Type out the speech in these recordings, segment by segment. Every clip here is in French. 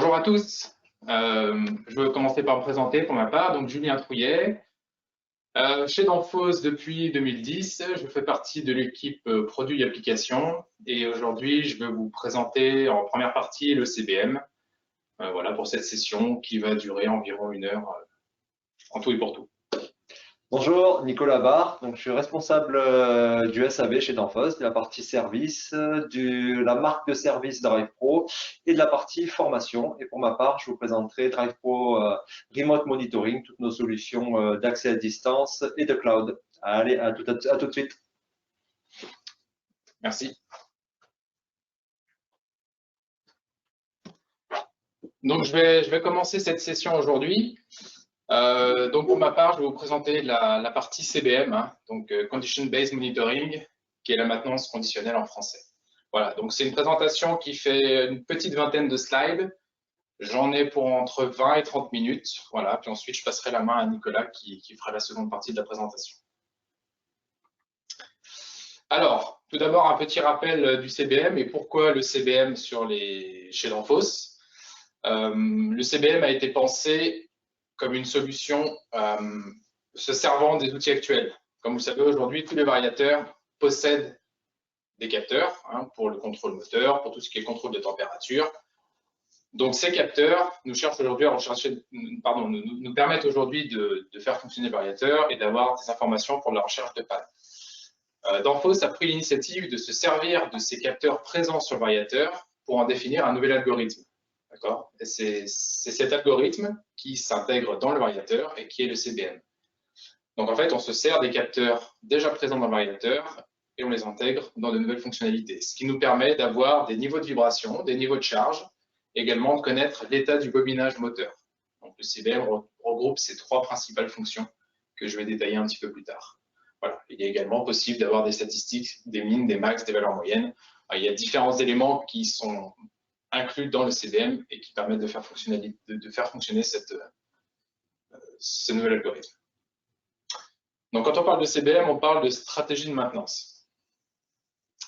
Bonjour à tous. Je vais commencer par me présenter pour ma part. Donc, Julien Trouillet. Chez Danfoss depuis 2010, je fais partie de l'équipe produits et applications. Et aujourd'hui, je vais vous présenter en première partie le CBM. Voilà pour cette session qui va durer environ 1 heure en tout et pour tout. Bonjour, Nicolas Barre. Donc, je suis responsable du SAV chez Danfoss, de la partie service, de la marque de service DrivePro et de la partie formation. Et pour ma part, je vous présenterai DrivePro Remote Monitoring, toutes nos solutions d'accès à distance et de cloud. Allez, à tout de suite. Merci. Donc, je vais commencer cette session aujourd'hui. Donc pour ma part, je vais vous présenter la partie CBM, donc Condition Based Monitoring, qui est la maintenance conditionnelle en français. Voilà, donc c'est une présentation qui fait une petite vingtaine de slides. J'en ai pour entre 20 et 30 minutes. Voilà, puis ensuite je passerai la main à Nicolas qui fera la seconde partie de la présentation. Alors, tout d'abord un petit rappel du CBM et pourquoi le CBM chez Danfoss. Le CBM a été pensé comme une solution se servant des outils actuels. Comme vous le savez, aujourd'hui, tous les variateurs possèdent des capteurs pour le contrôle moteur, pour tout ce qui est contrôle de température. Donc, ces capteurs nous permettent aujourd'hui de faire fonctionner le variateur et d'avoir des informations pour la recherche de panne. Danfoss a pris l'initiative de se servir de ces capteurs présents sur le variateur pour en définir un nouvel algorithme. D'accord ? C'est cet algorithme qui s'intègre dans le variateur et qui est le CBM. Donc en fait, on se sert des capteurs déjà présents dans le variateur et on les intègre dans de nouvelles fonctionnalités, ce qui nous permet d'avoir des niveaux de vibration, des niveaux de charge, également de connaître l'état du bobinage moteur. Donc le CBM regroupe ces 3 principales fonctions que je vais détailler un petit peu plus tard. Voilà. Il est également possible d'avoir des statistiques, des min, des max, des valeurs moyennes. Alors, il y a différents éléments qui sont inclus dans le CBM et qui permettent de faire fonctionner ce nouvel algorithme. Donc, quand on parle de CBM, on parle de stratégie de maintenance.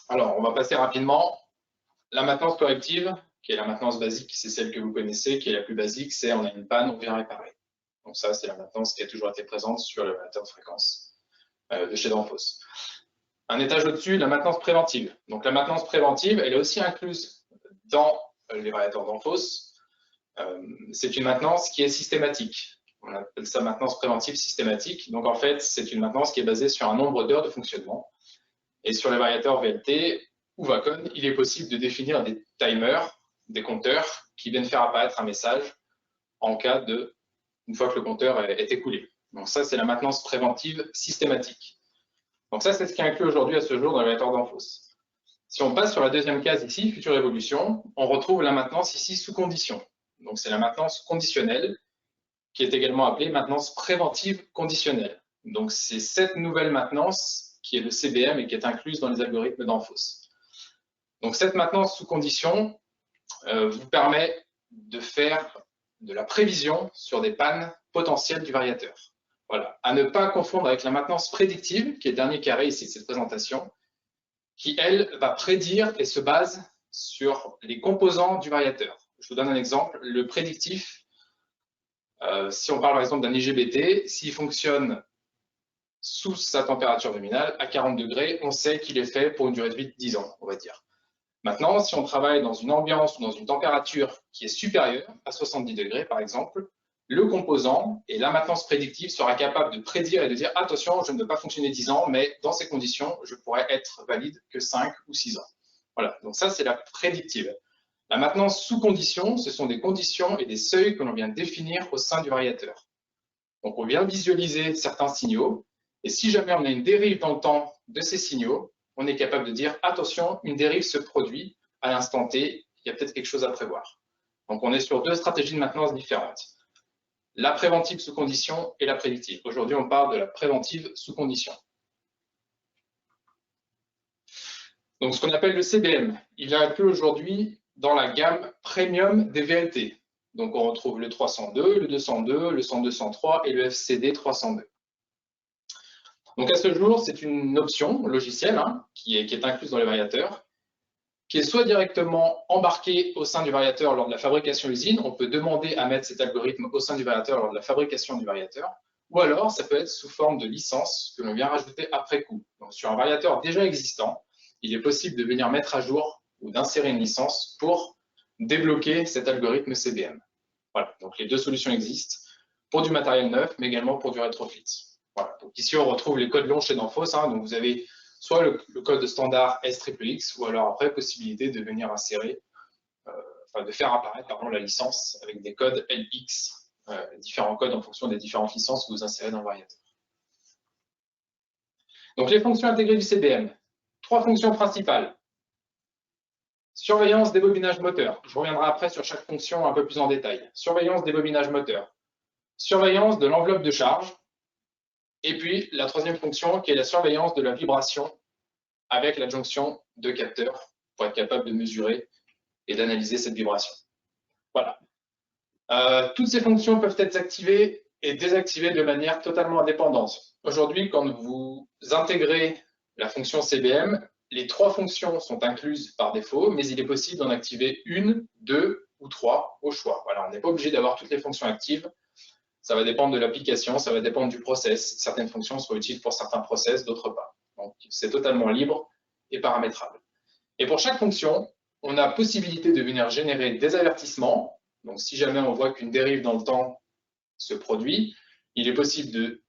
Alors, on va passer rapidement. La maintenance corrective, qui est la maintenance basique, c'est celle que vous connaissez, qui est la plus basique, c'est on a une panne, on vient réparer. Donc ça, c'est la maintenance qui a toujours été présente sur le variateur de fréquence de chez Danfoss. Un étage au-dessus, la maintenance préventive. Donc la maintenance préventive, elle est aussi incluse dans les variateurs Danfoss. C'est une maintenance qui est systématique. On appelle ça maintenance préventive systématique. Donc en fait, c'est une maintenance qui est basée sur un nombre d'heures de fonctionnement. Et sur les variateurs VLT ou Wacom, il est possible de définir des timers, des compteurs qui viennent faire apparaître un message en cas de, une fois que le compteur est écoulé. Donc ça, c'est la maintenance préventive systématique. Donc ça, c'est ce qui est inclus aujourd'hui à ce jour dans le variateur Danfoss. Si on passe sur la deuxième case ici, future évolution, on retrouve la maintenance ici sous condition. Donc c'est la maintenance conditionnelle qui est également appelée maintenance préventive conditionnelle. Donc c'est cette nouvelle maintenance qui est le CBM et qui est incluse dans les algorithmes Danfoss. Donc cette maintenance sous condition vous permet de faire de la prévision sur des pannes potentielles du variateur. Voilà, à ne pas confondre avec la maintenance prédictive, qui est le dernier carré ici de cette présentation, qui, elle, va prédire et se base sur les composants du variateur. Je vous donne un exemple. Le prédictif, si on parle par exemple d'un IGBT, s'il fonctionne sous sa température nominale, à 40 degrés, on sait qu'il est fait pour une durée de vie de 10 ans, on va dire. Maintenant, si on travaille dans une ambiance ou dans une température qui est supérieure à 70 degrés, par exemple, le composant et la maintenance prédictive sera capable de prédire et de dire « Attention, je ne veux pas fonctionner 10 ans, mais dans ces conditions, je pourrais être valide que 5 ou 6 ans. » Voilà, donc ça, c'est la prédictive. La maintenance sous condition, ce sont des conditions et des seuils que l'on vient définir au sein du variateur. Donc, on vient visualiser certains signaux, et si jamais on a une dérive dans le temps de ces signaux, on est capable de dire « Attention, une dérive se produit à l'instant T, il y a peut-être quelque chose à prévoir. » Donc, on est sur 2 stratégies de maintenance différentes. La préventive sous condition et la prédictive. Aujourd'hui, on parle de la préventive sous condition. Donc, ce qu'on appelle le CBM, il est inclus aujourd'hui dans la gamme premium des VLT. Donc, on retrouve le 302, le 202, le 102.103 et le FCD 302. Donc, à ce jour, c'est une option logicielle qui est incluse dans les variateurs. qui est soit directement embarqué au sein du variateur lors de la fabrication usine, on peut demander à mettre cet algorithme au sein du variateur lors de la fabrication du variateur, ou alors ça peut être sous forme de licence que l'on vient rajouter après coup. Donc sur un variateur déjà existant, il est possible de venir mettre à jour ou d'insérer une licence pour débloquer cet algorithme CBM. Voilà, donc les deux solutions existent pour du matériel neuf, mais également pour du rétrofit. Voilà, donc ici on retrouve les codes longs chez Danfoss, donc vous avez soit le code standard SXX, ou alors après possibilité de venir insérer, de faire apparaître la licence avec des codes LX, différents codes en fonction des différentes licences que vous insérez dans le variateur. Donc les fonctions intégrées du CBM, 3 fonctions principales. Surveillance des bobinages moteurs. Je reviendrai après sur chaque fonction un peu plus en détail. Surveillance des bobinages moteurs. Surveillance de l'enveloppe de charge. Et puis la troisième fonction qui est la surveillance de la vibration avec la jonction de capteurs pour être capable de mesurer et d'analyser cette vibration. Voilà. Toutes ces fonctions peuvent être activées et désactivées de manière totalement indépendante. Aujourd'hui, quand vous intégrez la fonction CBM, les 3 fonctions sont incluses par défaut, mais il est possible d'en activer 1, 2 ou 3 au choix. Voilà, on n'est pas obligé d'avoir toutes les fonctions actives. Ça va dépendre de l'application, ça va dépendre du process. Certaines fonctions sont utiles pour certains process, d'autres pas. Donc, c'est totalement libre et paramétrable. Et pour chaque fonction, on a possibilité de venir générer des avertissements. Donc, si jamais on voit qu'une dérive dans le temps se produit, il est possible de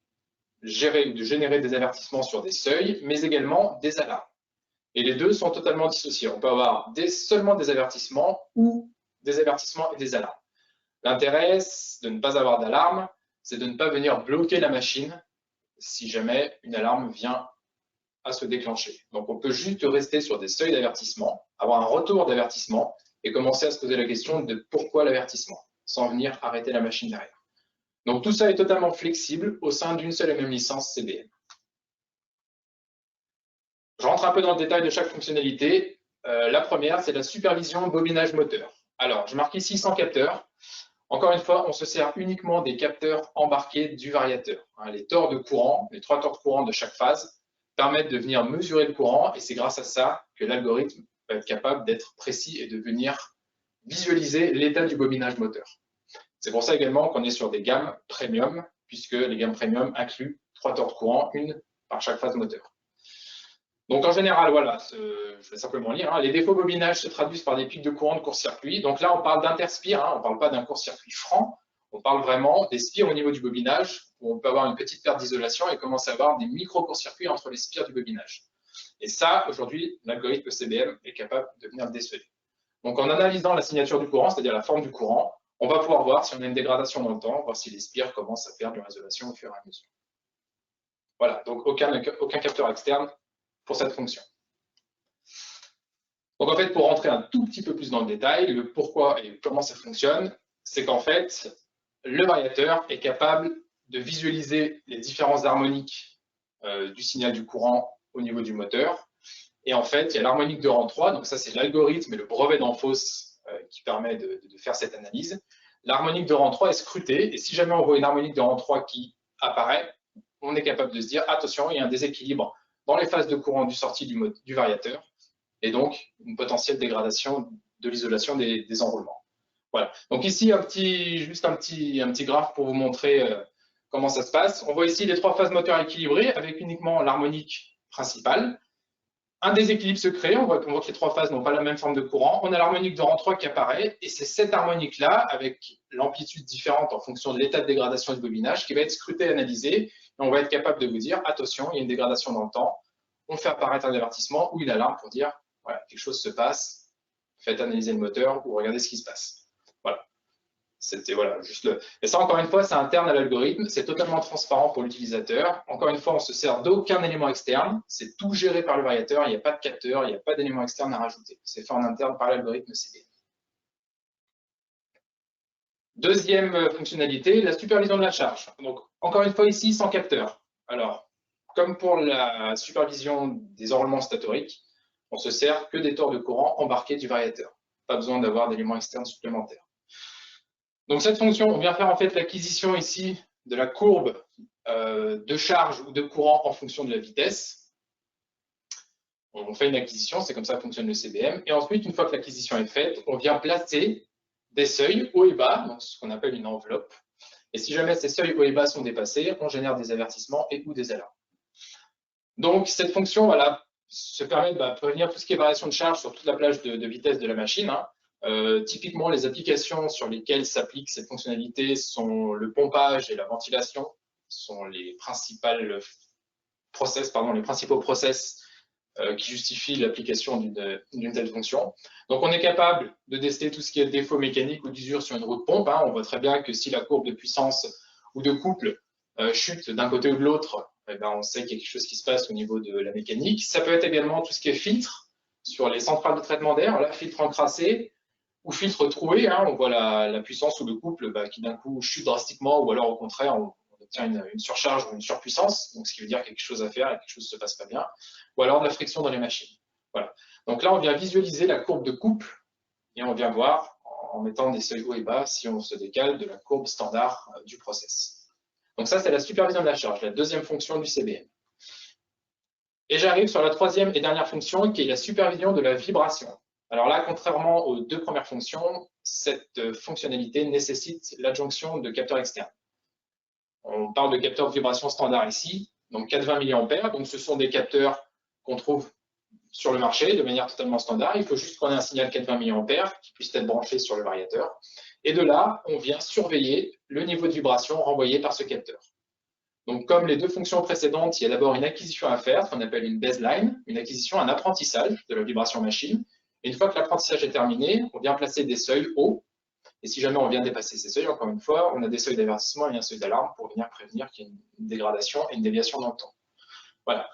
générer des avertissements sur des seuils, mais également des alarmes. Et les deux sont totalement dissociés. On peut avoir seulement des avertissements ou des avertissements et des alarmes. L'intérêt de ne pas avoir d'alarme, c'est de ne pas venir bloquer la machine si jamais une alarme vient à se déclencher. Donc on peut juste rester sur des seuils d'avertissement, avoir un retour d'avertissement et commencer à se poser la question de pourquoi l'avertissement, sans venir arrêter la machine derrière. Donc tout ça est totalement flexible au sein d'une seule et même licence CBM. Je rentre un peu dans le détail de chaque fonctionnalité. La première, c'est la supervision bobinage moteur. Alors, je marque ici 100 capteurs. Encore une fois, on se sert uniquement des capteurs embarqués du variateur. Les tors de courant, les 3 tors de courant de chaque phase, permettent de venir mesurer le courant et c'est grâce à ça que l'algorithme va être capable d'être précis et de venir visualiser l'état du bobinage moteur. C'est pour ça également qu'on est sur des gammes premium, puisque les gammes premium incluent 3 tors de courant, une par chaque phase moteur. Donc en général, voilà, je vais simplement lire. Les défauts bobinage se traduisent par des pics de courant de court-circuit. Donc là, on parle d'interspire, on ne parle pas d'un court-circuit franc. On parle vraiment des spires au niveau du bobinage, où on peut avoir une petite perte d'isolation et commencer à avoir des micro-courts-circuits entre les spires du bobinage. Et ça, aujourd'hui, l'algorithme CBM est capable de venir le déceler. Donc en analysant la signature du courant, c'est-à-dire la forme du courant, on va pouvoir voir si on a une dégradation dans le temps, voir si les spires commencent à perdre leur isolation au fur et à mesure. Voilà, donc aucun capteur externe pour cette fonction. Donc en fait, pour rentrer un tout petit peu plus dans le détail, le pourquoi et comment ça fonctionne, c'est qu'en fait, le variateur est capable de visualiser les différences harmoniques du signal du courant au niveau du moteur. Et en fait, il y a l'harmonique de rang 3, donc ça c'est l'algorithme et le brevet Danfoss qui permet de faire cette analyse. L'harmonique de rang 3 est scrutée, et si jamais on voit une harmonique de rang 3 qui apparaît, on est capable de se dire, attention, il y a un déséquilibre dans les phases de courant du sortie du variateur, et donc une potentielle dégradation de l'isolation des enroulements. Voilà. Donc ici, juste un petit graphe pour vous montrer comment ça se passe. On voit ici les 3 phases moteurs équilibrées avec uniquement l'harmonique principale. Un déséquilibre se crée, on voit que les 3 phases n'ont pas la même forme de courant. On a l'harmonique de rang 3 qui apparaît, et c'est cette harmonique-là, avec l'amplitude différente en fonction de l'état de dégradation du bobinage, qui va être scrutée et analysée. Et on va être capable de vous dire, attention, il y a une dégradation dans le temps. On fait apparaître un avertissement ou une alarme pour dire, voilà, quelque chose se passe, faites analyser le moteur ou regardez ce qui se passe. Voilà. C'était voilà, juste le. Et ça, encore une fois, c'est interne à l'algorithme, c'est totalement transparent pour l'utilisateur. Encore une fois, on ne se sert d'aucun élément externe, c'est tout géré par le variateur, il n'y a pas de capteur, il n'y a pas d'élément externe à rajouter. C'est fait en interne par l'algorithme CBM. Deuxième fonctionnalité, la supervision de la charge. Donc, encore une fois, ici, sans capteur. Alors, comme pour la supervision des enroulements statoriques, on se sert que des tors de courant embarqués du variateur. Pas besoin d'avoir d'éléments externes supplémentaires. Donc cette fonction, on vient faire en fait l'acquisition ici de la courbe de charge ou de courant en fonction de la vitesse. On fait une acquisition, c'est comme ça que fonctionne le CBM. Et ensuite, une fois que l'acquisition est faite, on vient placer des seuils haut et bas, donc ce qu'on appelle une enveloppe. Et si jamais ces seuils haut et bas sont dépassés, on génère des avertissements et ou des alarmes. Donc, cette fonction, voilà, se permet de prévenir tout ce qui est variation de charge sur toute la plage de vitesse de la machine. Typiquement, les applications sur lesquelles s'applique cette fonctionnalité sont le pompage et la ventilation, sont les principaux process qui justifient l'application d'une telle fonction. Donc, on est capable de tester tout ce qui est défaut mécanique ou d'usure sur une roue de pompe. On voit très bien que si la courbe de puissance ou de couple chute d'un côté ou de l'autre, on sait qu'il y a quelque chose qui se passe au niveau de la mécanique. Ça peut être également tout ce qui est filtre sur les centrales de traitement d'air, là, filtre encrassé ou filtre troué. On voit la puissance ou le couple qui d'un coup chute drastiquement, ou alors au contraire, on obtient une surcharge ou une surpuissance, donc ce qui veut dire qu'il y a quelque chose à faire et quelque chose ne se passe pas bien, ou alors de la friction dans les machines. Voilà. Donc là, on vient visualiser la courbe de couple et on vient voir, en mettant des seuils hauts et bas, si on se décale de la courbe standard du process. Donc ça, c'est la supervision de la charge, la deuxième fonction du CBM. Et j'arrive sur la troisième et dernière fonction, qui est la supervision de la vibration. Alors là, contrairement aux deux premières fonctions, cette fonctionnalité nécessite l'adjonction de capteurs externes. On parle de capteurs de vibration standard ici, donc 420 mA, donc ce sont des capteurs qu'on trouve sur le marché de manière totalement standard. Il faut juste qu'on ait un signal 420 mA qui puisse être branché sur le variateur. Et de là, on vient surveiller le niveau de vibration renvoyé par ce capteur. Donc, comme les deux fonctions précédentes, il y a d'abord une acquisition à faire, ce qu'on appelle une baseline, une acquisition, un apprentissage de la vibration machine. Et une fois que l'apprentissage est terminé, on vient placer des seuils hauts. Et si jamais on vient dépasser ces seuils, encore une fois, on a des seuils d'avertissement et un seuil d'alarme pour venir prévenir qu'il y a une dégradation et une déviation dans le temps. Voilà.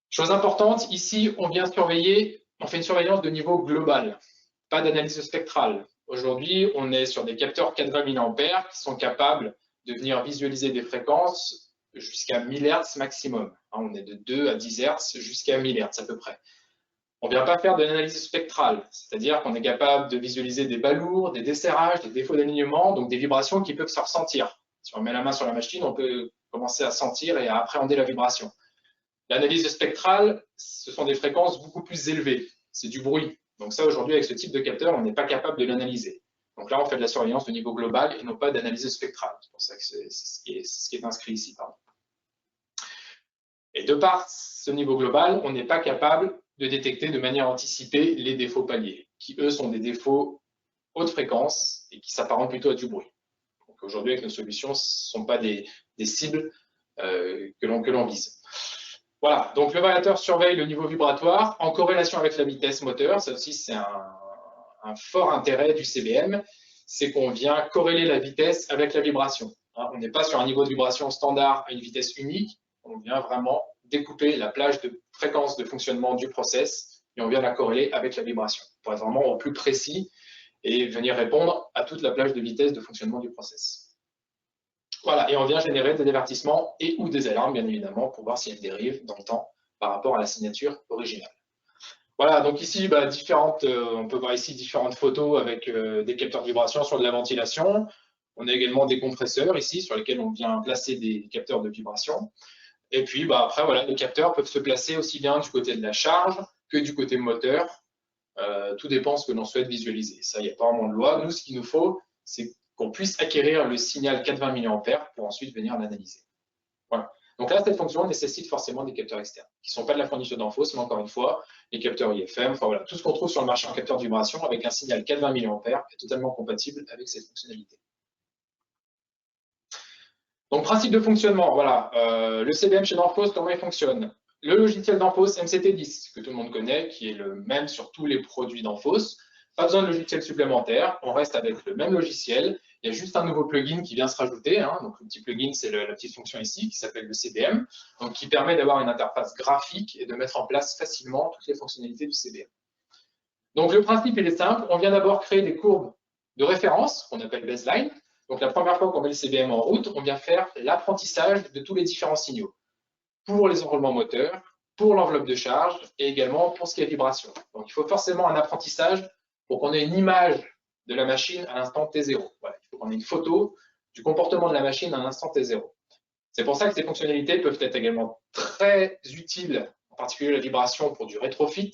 Chose importante, ici, on vient surveiller, on fait une surveillance de niveau global, pas d'analyse spectrale. Aujourd'hui, on est sur des capteurs 420 mA qui sont capables de venir visualiser des fréquences jusqu'à 1000 Hz maximum. On est de 2 à 10 Hz jusqu'à 1000 Hz à peu près. On ne vient pas faire de l'analyse spectrale, c'est-à-dire qu'on est capable de visualiser des balourds, des desserrages, des défauts d'alignement, donc des vibrations qui peuvent se ressentir. Si on met la main sur la machine, on peut commencer à sentir et à appréhender la vibration. L'analyse spectrale, ce sont des fréquences beaucoup plus élevées, c'est du bruit. Donc ça, aujourd'hui, avec ce type de capteur, on n'est pas capable de l'analyser. Donc là, on fait de la surveillance de niveau global et non pas d'analyse spectrale. C'est pour ça que c'est ce qui est inscrit ici. Pardon. Et de par ce niveau global, on n'est pas capable de détecter de manière anticipée les défauts paliers, qui eux sont des défauts haute fréquence et qui s'apparentent plutôt à du bruit. Donc aujourd'hui, avec nos solutions, ce ne sont pas des cibles que l'on vise. Voilà, donc le variateur surveille le niveau vibratoire en corrélation avec la vitesse moteur. Ça aussi, c'est un fort intérêt du CBM, c'est qu'on vient corréler la vitesse avec la vibration. On n'est pas sur un niveau de vibration standard à une vitesse unique, on vient vraiment découper la plage de fréquence de fonctionnement du process et on vient la corréler avec la vibration pour être vraiment au plus précis et venir répondre à toute la plage de vitesse de fonctionnement du process. Voilà, et on vient générer des avertissements et ou des alarmes, bien évidemment, pour voir s'il y a une dérive dans le temps par rapport à la signature originale. Voilà, donc ici, on peut voir ici différentes photos avec des capteurs de vibration sur de la ventilation. On a également des compresseurs ici sur lesquels on vient placer des capteurs de vibration. Et puis après, voilà, les capteurs peuvent se placer aussi bien du côté de la charge que du côté moteur. Tout dépend de ce que l'on souhaite visualiser. Ça, il n'y a pas vraiment de loi. Nous, ce qu'il nous faut, c'est qu'on puisse acquérir le signal 420 mA pour ensuite venir l'analyser. Voilà. Donc là, cette fonction nécessite forcément des capteurs externes, qui ne sont pas de la fourniture d'Enphos, mais encore une fois, les capteurs IFM, enfin voilà, tout ce qu'on trouve sur le marché en capteur de vibration avec un signal 420 mA est totalement compatible avec cette fonctionnalité. Donc, principe de fonctionnement, voilà, le CBM chez Danfoss, comment il fonctionne? Le logiciel Danfoss MCT10, que tout le monde connaît, qui est le même sur tous les produits Danfoss. Pas besoin de logiciel supplémentaire, on reste avec le même logiciel. Il y a juste un nouveau plugin qui vient se rajouter. Donc, le petit plugin, c'est la petite fonction ici qui s'appelle le CBM, donc qui permet d'avoir une interface graphique et de mettre en place facilement toutes les fonctionnalités du CBM. Donc, le principe, il est simple. On vient d'abord créer des courbes de référence, qu'on appelle baseline. Donc, la première fois qu'on met le CBM en route, on vient faire l'apprentissage de tous les différents signaux pour les enroulements moteurs, pour l'enveloppe de charge et également pour ce qui est vibration. Donc, il faut forcément un apprentissage pour qu'on ait une image de la machine à l'instant T0. Voilà, il faut qu'on ait une photo du comportement de la machine à l'instant T0. C'est pour ça que ces fonctionnalités peuvent être également très utiles en particulier la vibration pour du rétrofit,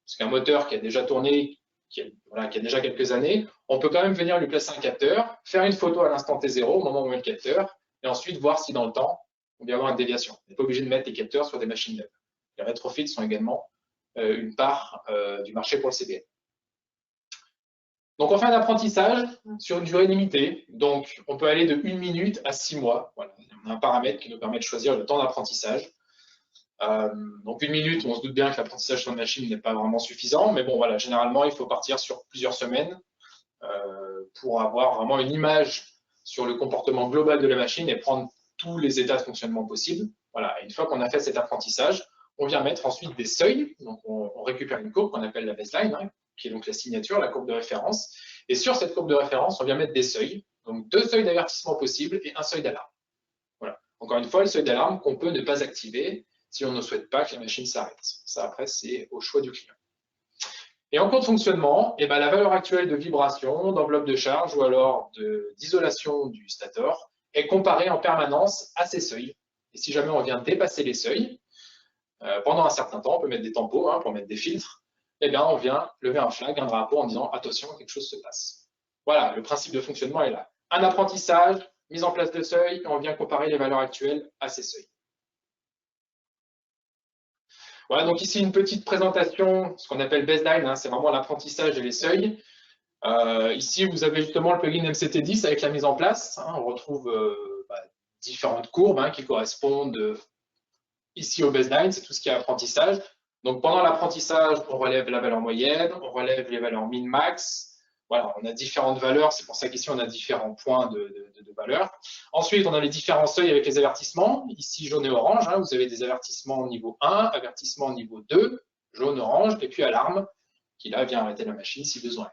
parce qu'un moteur qui a déjà tourné, qui a déjà quelques années, on peut quand même venir lui placer un capteur, faire une photo à l'instant T0 au moment où on met le capteur, et ensuite voir si dans le temps, on vient avoir une déviation. On n'est pas obligé de mettre les capteurs sur des machines neuves. Les rétrofits sont également une part du marché pour le CBM. Donc on fait un apprentissage sur une durée limitée, donc on peut aller de 1 minute à 6 mois. Voilà. On a un paramètre qui nous permet de choisir le temps d'apprentissage. Donc 1 minute, on se doute bien que l'apprentissage sur une machine n'est pas vraiment suffisant, mais bon voilà, généralement il faut partir sur plusieurs semaines pour avoir vraiment une image sur le comportement global de la machine et prendre tous les états de fonctionnement possibles. Voilà, et une fois qu'on a fait cet apprentissage, on vient mettre ensuite des seuils. Donc on récupère une courbe qu'on appelle la baseline, hein, qui est donc la signature, la courbe de référence. Et sur cette courbe de référence, on vient mettre des seuils, donc 2 seuils d'avertissement possibles et un seuil d'alarme. Voilà. Encore une fois, le seuil d'alarme qu'on peut ne pas activer si on ne souhaite pas que la machine s'arrête. Ça, après, c'est au choix du client. Et en cours de fonctionnement, eh ben, la valeur actuelle de vibration, d'enveloppe de charge ou alors d'isolation du stator est comparée en permanence à ces seuils. Et si jamais on vient dépasser les seuils, pendant un certain temps, on peut mettre des tampos hein, pour mettre des filtres, eh bien, on vient lever un flag, un drapeau en disant attention, quelque chose se passe. Voilà, le principe de fonctionnement est là. Un apprentissage, mise en place de seuils, et on vient comparer les valeurs actuelles à ces seuils. Voilà, donc ici une petite présentation, ce qu'on appelle baseline, hein, c'est vraiment l'apprentissage et les seuils. Ici, vous avez justement le plugin MCT10 avec la mise en place. Hein, on retrouve différentes courbes hein, qui correspondent ici au baseline, c'est tout ce qui est apprentissage. Donc pendant l'apprentissage, on relève la valeur moyenne, on relève les valeurs min-max. Voilà, on a différentes valeurs, c'est pour ça qu'ici on a différents points de valeur. Ensuite, on a les différents seuils avec les avertissements. Ici, jaune et orange, hein, vous avez des avertissements niveau 1, avertissement niveau 2, jaune, orange, et puis alarme, qui là vient arrêter la machine si besoin.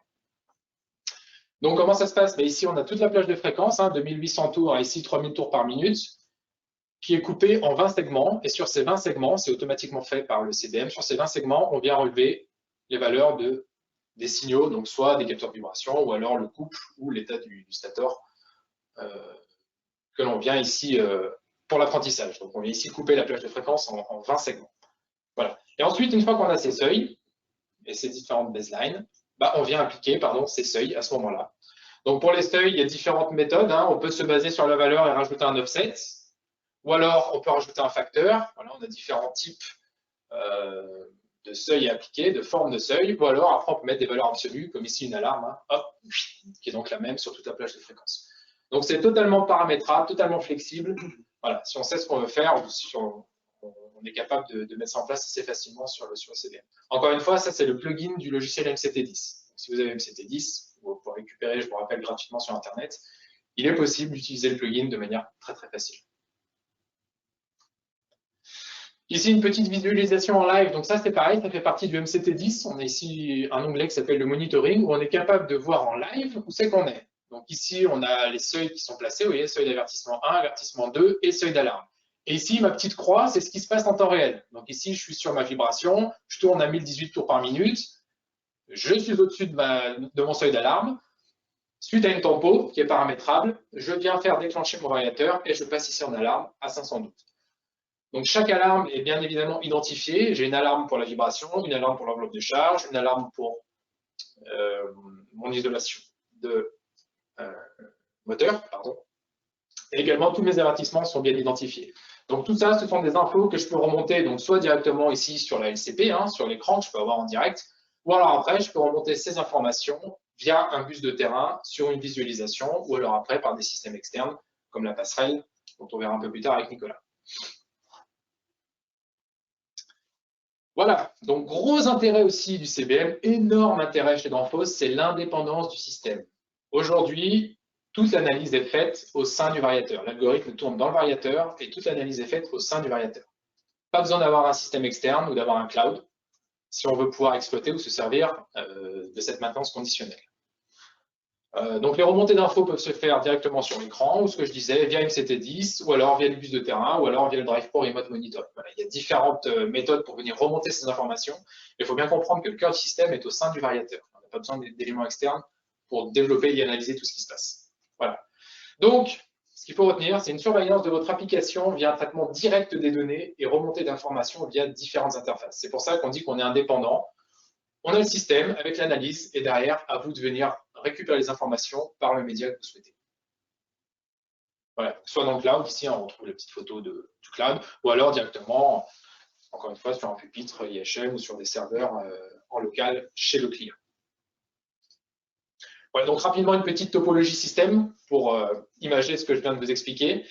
Donc comment ça se passe? Ici, on a toute la plage de fréquence, hein, 2800 tours et ici 3000 tours par minute, qui est coupée en 20 segments. Et sur ces 20 segments, c'est automatiquement fait par le CBM, sur ces 20 segments, on vient relever les valeurs des signaux, donc soit des capteurs de vibration, ou alors le couple ou l'état du stator que l'on vient ici pour l'apprentissage. Donc on vient ici couper la plage de fréquence en 20 segments. Voilà. Et ensuite, une fois qu'on a ces seuils et ces différentes baselines, on vient appliquer ces seuils à ce moment-là. Donc pour les seuils, il y a différentes méthodes. Hein. On peut se baser sur la valeur et rajouter un offset. Ou alors, on peut rajouter un facteur. Voilà, on a différents types de seuils à appliquer, de formes de seuil. Ou alors, après, on peut mettre des valeurs absolues, comme ici une alarme, hein, hop, qui est donc la même sur toute la plage de fréquence. Donc, c'est totalement paramétrable, totalement flexible. Voilà, si on sait ce qu'on veut faire, ou si on est capable de mettre ça en place assez facilement sur le CBM. Encore une fois, ça, c'est le plugin du logiciel MCT10. Donc, si vous avez MCT10, vous pouvez récupérer, je vous rappelle, gratuitement sur Internet. Il est possible d'utiliser le plugin de manière très, très facile. Ici, une petite visualisation en live. Donc ça, c'est pareil, ça fait partie du MCT10. On a ici un onglet qui s'appelle le monitoring, où on est capable de voir en live où c'est qu'on est. Donc ici, on a les seuils qui sont placés. Vous voyez, seuil d'avertissement 1, avertissement 2 et seuil d'alarme. Et ici, ma petite croix, c'est ce qui se passe en temps réel. Donc ici, je suis sur ma vibration, je tourne à 1018 tours par minute, je suis au-dessus de mon seuil d'alarme. Suite à une tempo qui est paramétrable, je viens faire déclencher mon variateur et je passe ici en alarme à 512. Donc chaque alarme est bien évidemment identifiée. J'ai une alarme pour la vibration, une alarme pour l'enveloppe de charge, une alarme pour mon isolation de moteur, pardon. Et également, tous mes avertissements sont bien identifiés. Donc tout ça, ce sont des infos que je peux remonter donc soit directement ici sur la LCP, hein, sur l'écran que je peux avoir en direct, ou alors après, je peux remonter ces informations via un bus de terrain sur une visualisation, ou alors après par des systèmes externes comme la passerelle, dont on verra un peu plus tard avec Nicolas. Voilà, donc gros intérêt aussi du CBM, énorme intérêt chez Danfoss, c'est l'indépendance du système. Aujourd'hui, toute l'analyse est faite au sein du variateur. L'algorithme tourne dans le variateur et toute l'analyse est faite au sein du variateur. Pas besoin d'avoir un système externe ou d'avoir un cloud si on veut pouvoir exploiter ou se servir de cette maintenance conditionnelle. Donc les remontées d'infos peuvent se faire directement sur l'écran, ou ce que je disais, via MCT10, ou alors via le bus de terrain, ou alors via le Drive Pro Remote Monitor. Voilà, il y a différentes méthodes pour venir remonter ces informations. Il faut bien comprendre que le cœur du système est au sein du variateur. On n'a pas besoin d'éléments externes pour développer et analyser tout ce qui se passe. Voilà. Donc, ce qu'il faut retenir, c'est une surveillance de votre application via un traitement direct des données et remontée d'informations via différentes interfaces. C'est pour ça qu'on dit qu'on est indépendant. On a le système avec l'analyse et derrière, à vous de venir récupérer les informations par le média que vous souhaitez. Voilà, soit dans le cloud, ici on retrouve la petite photo du cloud, ou alors directement, encore une fois, sur un pupitre IHM ou sur des serveurs en local chez le client. Voilà, donc rapidement une petite topologie système pour imager ce que je viens de vous expliquer.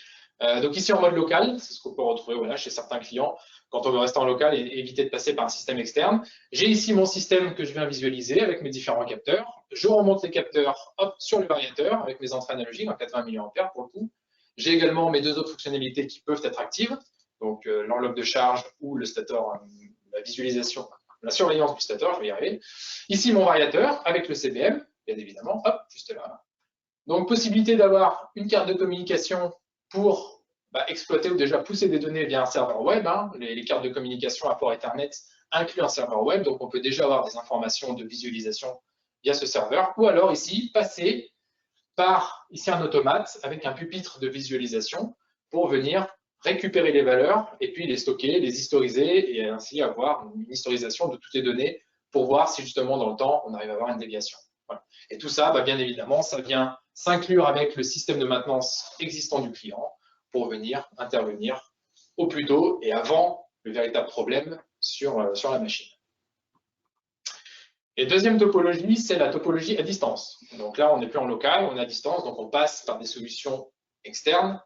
Donc ici en mode local, c'est ce qu'on peut retrouver voilà, chez certains clients quand on veut rester en local et éviter de passer par un système externe. J'ai ici mon système que je viens visualiser avec mes différents capteurs. Je remonte les capteurs hop, sur le variateur avec mes entrées analogiques en 80 mA pour le coup. J'ai également mes deux autres fonctionnalités qui peuvent être actives, donc l'enveloppe de charge ou le stator, la visualisation, la surveillance du stator, je vais y arriver. Ici mon variateur avec le CBM, bien évidemment, hop, juste là. Donc possibilité d'avoir une carte de communication pour exploiter ou déjà pousser des données via un serveur web. Hein. Les cartes de communication à port Ethernet incluent un serveur web, donc on peut déjà avoir des informations de visualisation via ce serveur. Ou alors ici, passer par ici un automate avec un pupitre de visualisation pour venir récupérer les valeurs et puis les stocker, les historiser et ainsi avoir une historisation de toutes les données pour voir si justement dans le temps on arrive à avoir une déviation. Voilà. Et tout ça, bien évidemment, ça vient s'inclure avec le système de maintenance existant du client pour venir intervenir au plus tôt et avant le véritable problème sur la machine. Et deuxième topologie, c'est la topologie à distance. Donc là, on n'est plus en local, on est à distance, donc on passe par des solutions externes.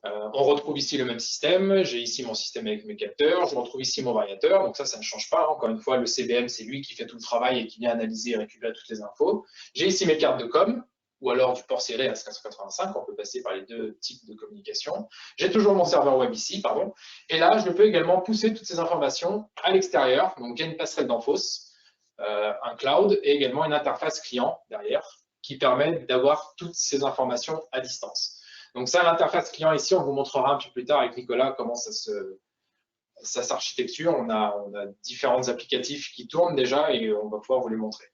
On retrouve ici le même système. J'ai ici mon système avec mes capteurs. Je retrouve ici mon variateur. Donc ça ne change pas. Encore une fois, le CBM, c'est lui qui fait tout le travail et qui vient analyser et récupérer toutes les infos. J'ai ici mes cartes de com, ou alors du port serré à 485. On peut passer par les deux types de communication. J'ai toujours mon serveur web ici, pardon. Et là, je peux également pousser toutes ces informations à l'extérieur. Donc il y a une passerelle d'Enphos, un cloud et également une interface client derrière qui permet d'avoir toutes ces informations à distance. Donc ça, l'interface client ici, on vous montrera un peu plus tard avec Nicolas comment ça s'architecture. On a différents applicatifs qui tournent déjà et on va pouvoir vous les montrer.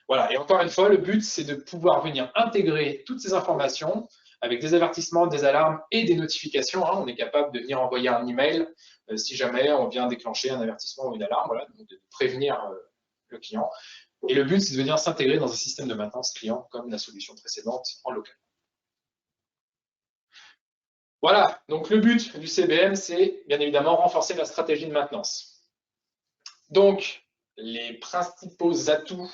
Voilà, et encore une fois, le but, c'est de pouvoir venir intégrer toutes ces informations avec des avertissements, des alarmes et des notifications. Hein. On est capable de venir envoyer un email si jamais on vient déclencher un avertissement ou une alarme, voilà, donc de prévenir le client. Et le but, c'est de venir s'intégrer dans un système de maintenance client comme la solution précédente en local. Voilà, donc le but du CBM, c'est bien évidemment renforcer la stratégie de maintenance. Donc, les principaux atouts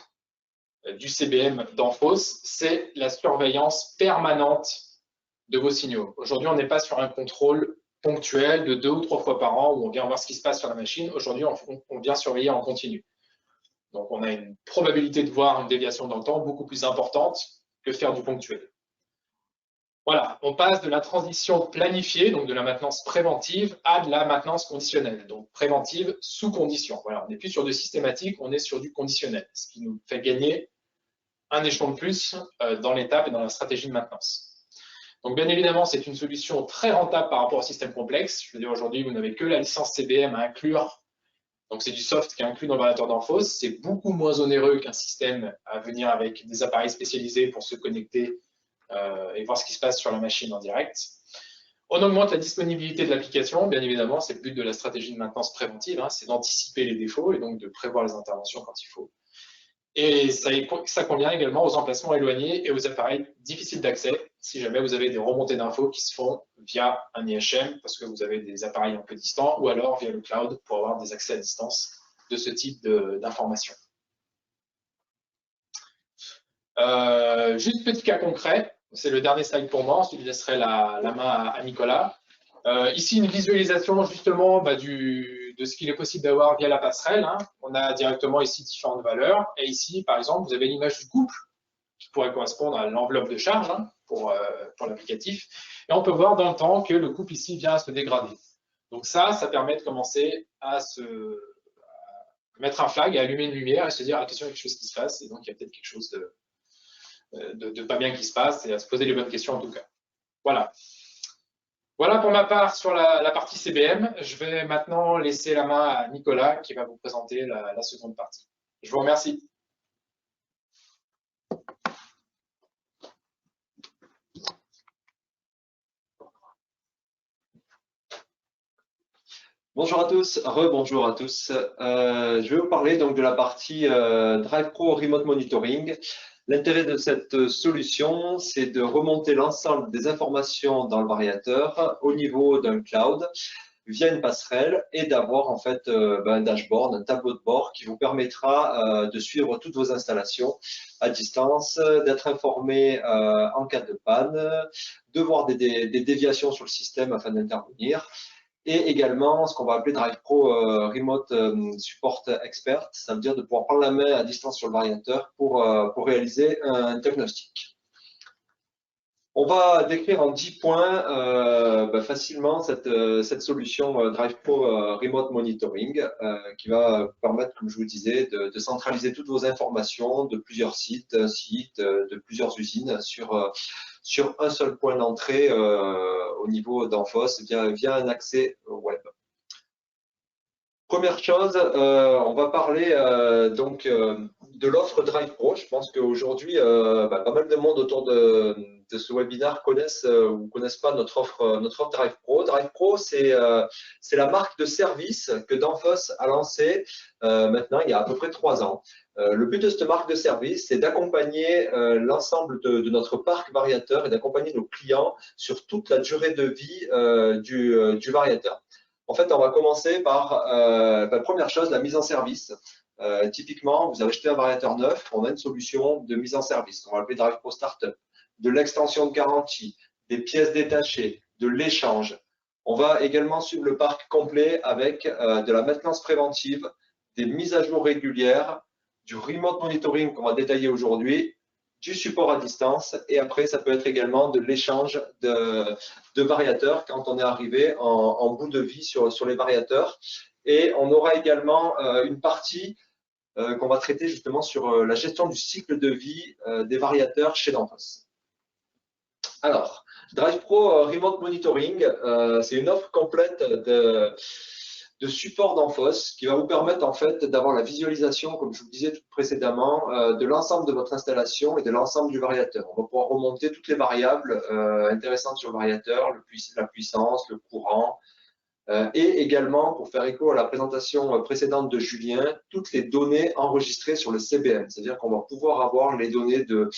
du CBM d'Enphos, c'est la surveillance permanente de vos signaux. Aujourd'hui, on n'est pas sur un contrôle ponctuel de 2 ou 3 fois par an où on vient voir ce qui se passe sur la machine. Aujourd'hui, on vient surveiller en continu. Donc, on a une probabilité de voir une déviation dans le temps beaucoup plus importante que faire du ponctuel. Voilà, on passe de la transition planifiée, donc de la maintenance préventive, à de la maintenance conditionnelle, donc préventive sous condition. Voilà, on n'est plus sur du systématique, on est sur du conditionnel, ce qui nous fait gagner un échelon de plus dans l'étape et dans la stratégie de maintenance. Donc bien évidemment, c'est une solution très rentable par rapport au système complexe. Je veux dire, aujourd'hui, vous n'avez que la licence CBM à inclure. Donc c'est du soft qui est inclus dans le variateur d'Enphos. C'est beaucoup moins onéreux qu'un système à venir avec des appareils spécialisés pour se connecter et voir ce qui se passe sur la machine en direct. On augmente la disponibilité de l'application, bien évidemment, c'est le but de la stratégie de maintenance préventive, hein, c'est d'anticiper les défauts et donc de prévoir les interventions quand il faut. Et ça convient également aux emplacements éloignés et aux appareils difficiles d'accès, si jamais vous avez des remontées d'infos qui se font via un IHM, parce que vous avez des appareils un peu distants, ou alors via le cloud pour avoir des accès à distance de ce type d'informations. Juste petit cas concret, c'est le dernier slide pour moi, ensuite je laisserai la main à Nicolas. Ici, une visualisation justement de ce qu'il est possible d'avoir via la passerelle. Hein. On a directement ici différentes valeurs. Et ici, par exemple, vous avez l'image du couple qui pourrait correspondre à l'enveloppe de charge hein, pour l'applicatif. Et on peut voir dans le temps que le couple ici vient à se dégrader. Donc ça permet de commencer à mettre un flag, à allumer une lumière et se dire attention, il y a quelque chose qui se passe. Et donc, il y a peut-être quelque chose de pas bien qui se passe et à se poser les bonnes questions en tout cas. Voilà. Voilà pour ma part sur la partie CBM. Je vais maintenant laisser la main à Nicolas qui va vous présenter la seconde partie. Je vous remercie. Bonjour à tous, rebonjour à tous. Je vais vous parler donc de la partie DrivePro Remote Monitoring. L'intérêt de cette solution, c'est de remonter l'ensemble des informations dans le variateur au niveau d'un cloud via une passerelle et d'avoir en fait un dashboard, un tableau de bord qui vous permettra de suivre toutes vos installations à distance, d'être informé en cas de panne, de voir des déviations sur le système afin d'intervenir. Et également ce qu'on va appeler DrivePro Remote Support Expert, ça veut dire de pouvoir prendre la main à distance sur le variateur pour réaliser un diagnostic. On va décrire en 10 points facilement cette solution DrivePro Remote Monitoring qui va permettre, comme je vous disais, de centraliser toutes vos informations de plusieurs sites, de plusieurs usines sur un seul point d'entrée au niveau d'Enphos via un accès web. Première chose, on va parler de l'offre DrivePro. Je pense qu'aujourd'hui, pas mal de monde autour de ce webinaire connaissent ou connaissent pas notre offre DrivePro. DrivePro, c'est la marque de service que Danfoss a lancée maintenant il y a à peu près 3 ans. Le but de cette marque de service, c'est d'accompagner l'ensemble de notre parc variateur et d'accompagner nos clients sur toute la durée de vie du variateur. En fait, on va commencer par, première chose, la mise en service. Typiquement, vous avez acheté un variateur neuf, on a une solution de mise en service, on va l'appeler DrivePro Startup, de l'extension de garantie, des pièces détachées, de l'échange. On va également suivre le parc complet avec de la maintenance préventive, des mises à jour régulières, du remote monitoring qu'on va détailler aujourd'hui, du support à distance et après ça peut être également de l'échange de variateurs quand on est arrivé en bout de vie sur les variateurs. Et on aura également une partie qu'on va traiter justement sur la gestion du cycle de vie des variateurs chez Danfoss. Alors, DrivePro Remote Monitoring, c'est une offre complète de support Danfoss qui va vous permettre en fait d'avoir la visualisation, comme je vous disais tout précédemment, de l'ensemble de votre installation et de l'ensemble du variateur. On va pouvoir remonter toutes les variables intéressantes sur le variateur, la puissance, le courant, et également, pour faire écho à la présentation précédente de Julien, toutes les données enregistrées sur le CBM. C'est-à-dire qu'on va pouvoir avoir les données de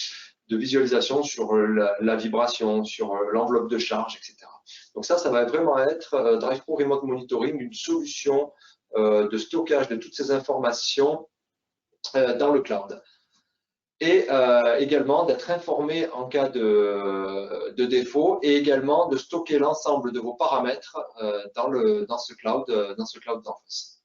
visualisation sur la vibration, sur l'enveloppe de charge, etc. Donc ça va vraiment être DrivePro Remote Monitoring, une solution de stockage de toutes ces informations dans le cloud. Et également d'être informé en cas de défaut et également de stocker l'ensemble de vos paramètres dans ce cloud Danfoss.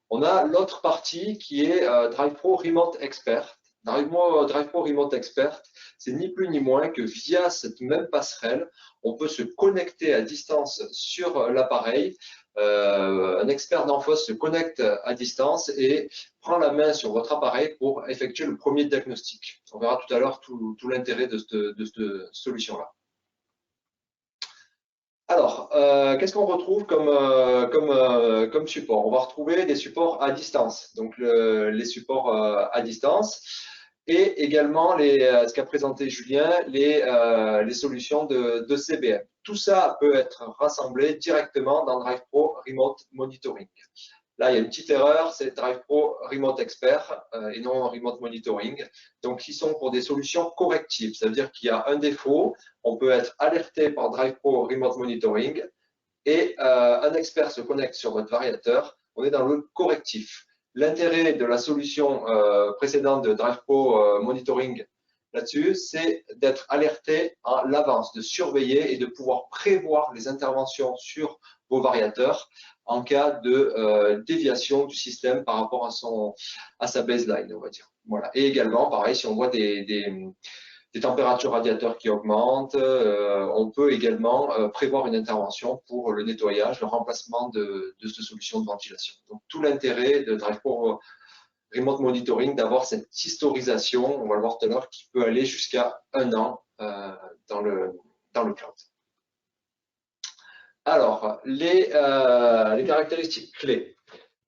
On a l'autre partie qui est DrivePro Remote Expert. DrivePro Remote Expert, c'est ni plus ni moins que via cette même passerelle, on peut se connecter à distance sur l'appareil. Un expert Danfoss se connecte à distance et prend la main sur votre appareil pour effectuer le premier diagnostic. On verra tout à l'heure tout l'intérêt de cette solution-là. Alors, qu'est-ce qu'on retrouve comme support? On va retrouver des supports à distance, donc les supports à distance, et également ce qu'a présenté Julien, les solutions de CBM. Tout ça peut être rassemblé directement dans DrivePro Remote Monitoring. Là, il y a une petite erreur, c'est DrivePro Remote Expert et non Remote Monitoring. Donc, qui sont pour des solutions correctives. Ça veut dire qu'il y a un défaut, on peut être alerté par DrivePro Remote Monitoring et un expert se connecte sur votre variateur. On est dans le correctif. L'intérêt de la solution précédente de DrivePro Monitoring là-dessus, c'est d'être alerté à l'avance, de surveiller et de pouvoir prévoir les interventions sur vos variateurs en cas de déviation du système par rapport à sa baseline, on va dire. Voilà. Et également, pareil, si on voit des températures radiateurs qui augmentent, on peut également prévoir une intervention pour le nettoyage, le remplacement de cette solution de ventilation. Donc, tout l'intérêt de DrivePro Remote Monitoring, d'avoir cette historisation, on va le voir tout à l'heure, qui peut aller jusqu'à 1 an dans le cloud. Alors, les caractéristiques clés.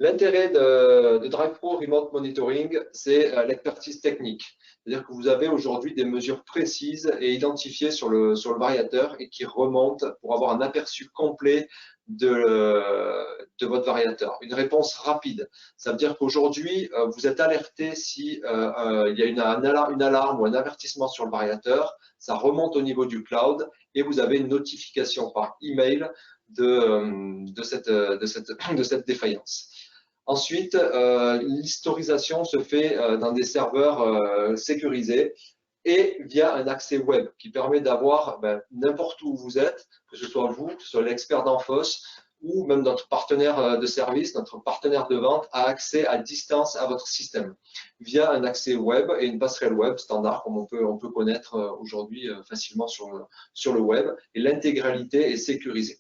L'intérêt de DrivePro Remote Monitoring, c'est l'expertise technique. C'est-à-dire que vous avez aujourd'hui des mesures précises et identifiées sur le variateur et qui remontent pour avoir un aperçu complet de votre variateur. Une réponse rapide. Ça veut dire qu'aujourd'hui, vous êtes alerté si il y a une alarme ou un avertissement sur le variateur, ça remonte au niveau du cloud et vous avez une notification par email de cette défaillance. Ensuite, l'historisation se fait dans des serveurs sécurisés et via un accès web qui permet d'avoir n'importe où vous êtes, que ce soit vous, que ce soit l'expert d'Enphos ou même notre partenaire de service, notre partenaire de vente, a accès à distance à votre système via un accès web et une passerelle web standard comme on peut connaître aujourd'hui facilement sur le web, et l'intégralité est sécurisée.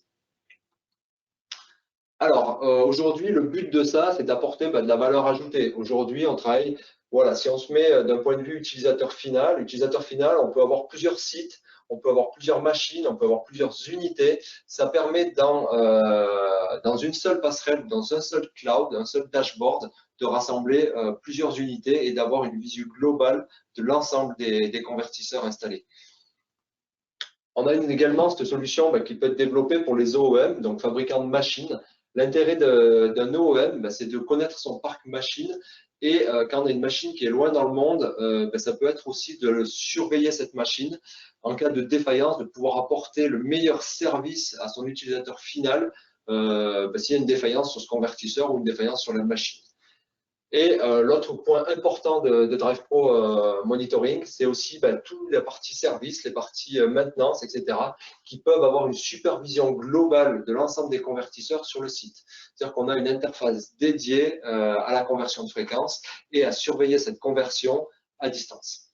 Alors, aujourd'hui, le but de ça, c'est d'apporter de la valeur ajoutée. Aujourd'hui, on travaille, voilà, si on se met d'un point de vue utilisateur final, on peut avoir plusieurs sites, on peut avoir plusieurs machines, on peut avoir plusieurs unités. Ça permet dans une seule passerelle, dans un seul cloud, un seul dashboard, de rassembler plusieurs unités et d'avoir une visu globale de l'ensemble des convertisseurs installés. On a également cette solution qui peut être développée pour les OEM, donc fabricants de machines. L'intérêt d'un OEM, c'est de connaître son parc machine, et quand on a une machine qui est loin dans le monde, ça peut être aussi de surveiller cette machine en cas de défaillance, de pouvoir apporter le meilleur service à son utilisateur final s'il y a une défaillance sur ce convertisseur ou une défaillance sur la machine. Et l'autre point important de DrivePro Monitoring, c'est aussi toute la partie service, les parties maintenance, etc., qui peuvent avoir une supervision globale de l'ensemble des convertisseurs sur le site. C'est-à-dire qu'on a une interface dédiée à la conversion de fréquence et à surveiller cette conversion à distance.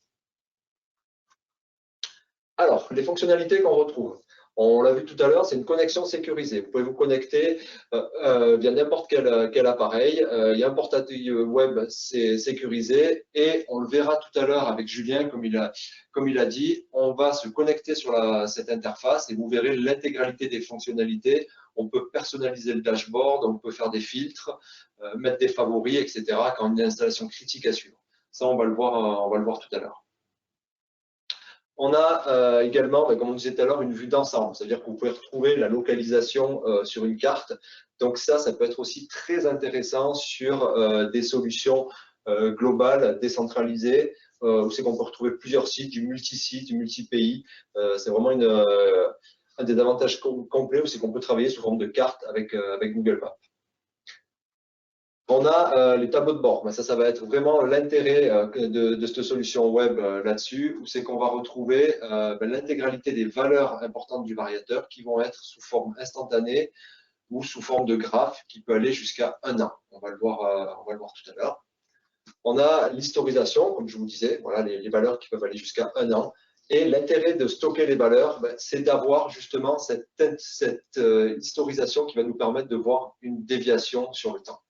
Alors, les fonctionnalités qu'on retrouve. On l'a vu tout à l'heure, c'est une connexion sécurisée. Vous pouvez vous connecter via n'importe quel appareil. Il y a un portail web sécurisé et on le verra tout à l'heure avec Julien, comme il a dit, on va se connecter sur cette interface et vous verrez l'intégralité des fonctionnalités. On peut personnaliser le dashboard, on peut faire des filtres, mettre des favoris, etc. quand on a une installation critique à suivre. Ça, on va le voir tout à l'heure. On a également, comme on disait tout à l'heure, une vue d'ensemble. C'est-à-dire que vous pouvez retrouver la localisation sur une carte. Donc ça peut être aussi très intéressant sur des solutions globales, décentralisées, où c'est qu'on peut retrouver plusieurs sites, du multi-site, du multi-pays. C'est vraiment un des avantages complets, c'est qu'on peut travailler sous forme de carte avec Google Maps. On a les tableaux de bord. Ça va être vraiment l'intérêt de cette solution web là-dessus, où c'est qu'on va retrouver l'intégralité des valeurs importantes du variateur qui vont être sous forme instantanée ou sous forme de graphe qui peut aller jusqu'à 1 an. On va le voir tout à l'heure. On a l'historisation, comme je vous disais, voilà les valeurs qui peuvent aller jusqu'à 1 an. Et l'intérêt de stocker les valeurs, c'est d'avoir justement cette historisation qui va nous permettre de voir une déviation sur le temps.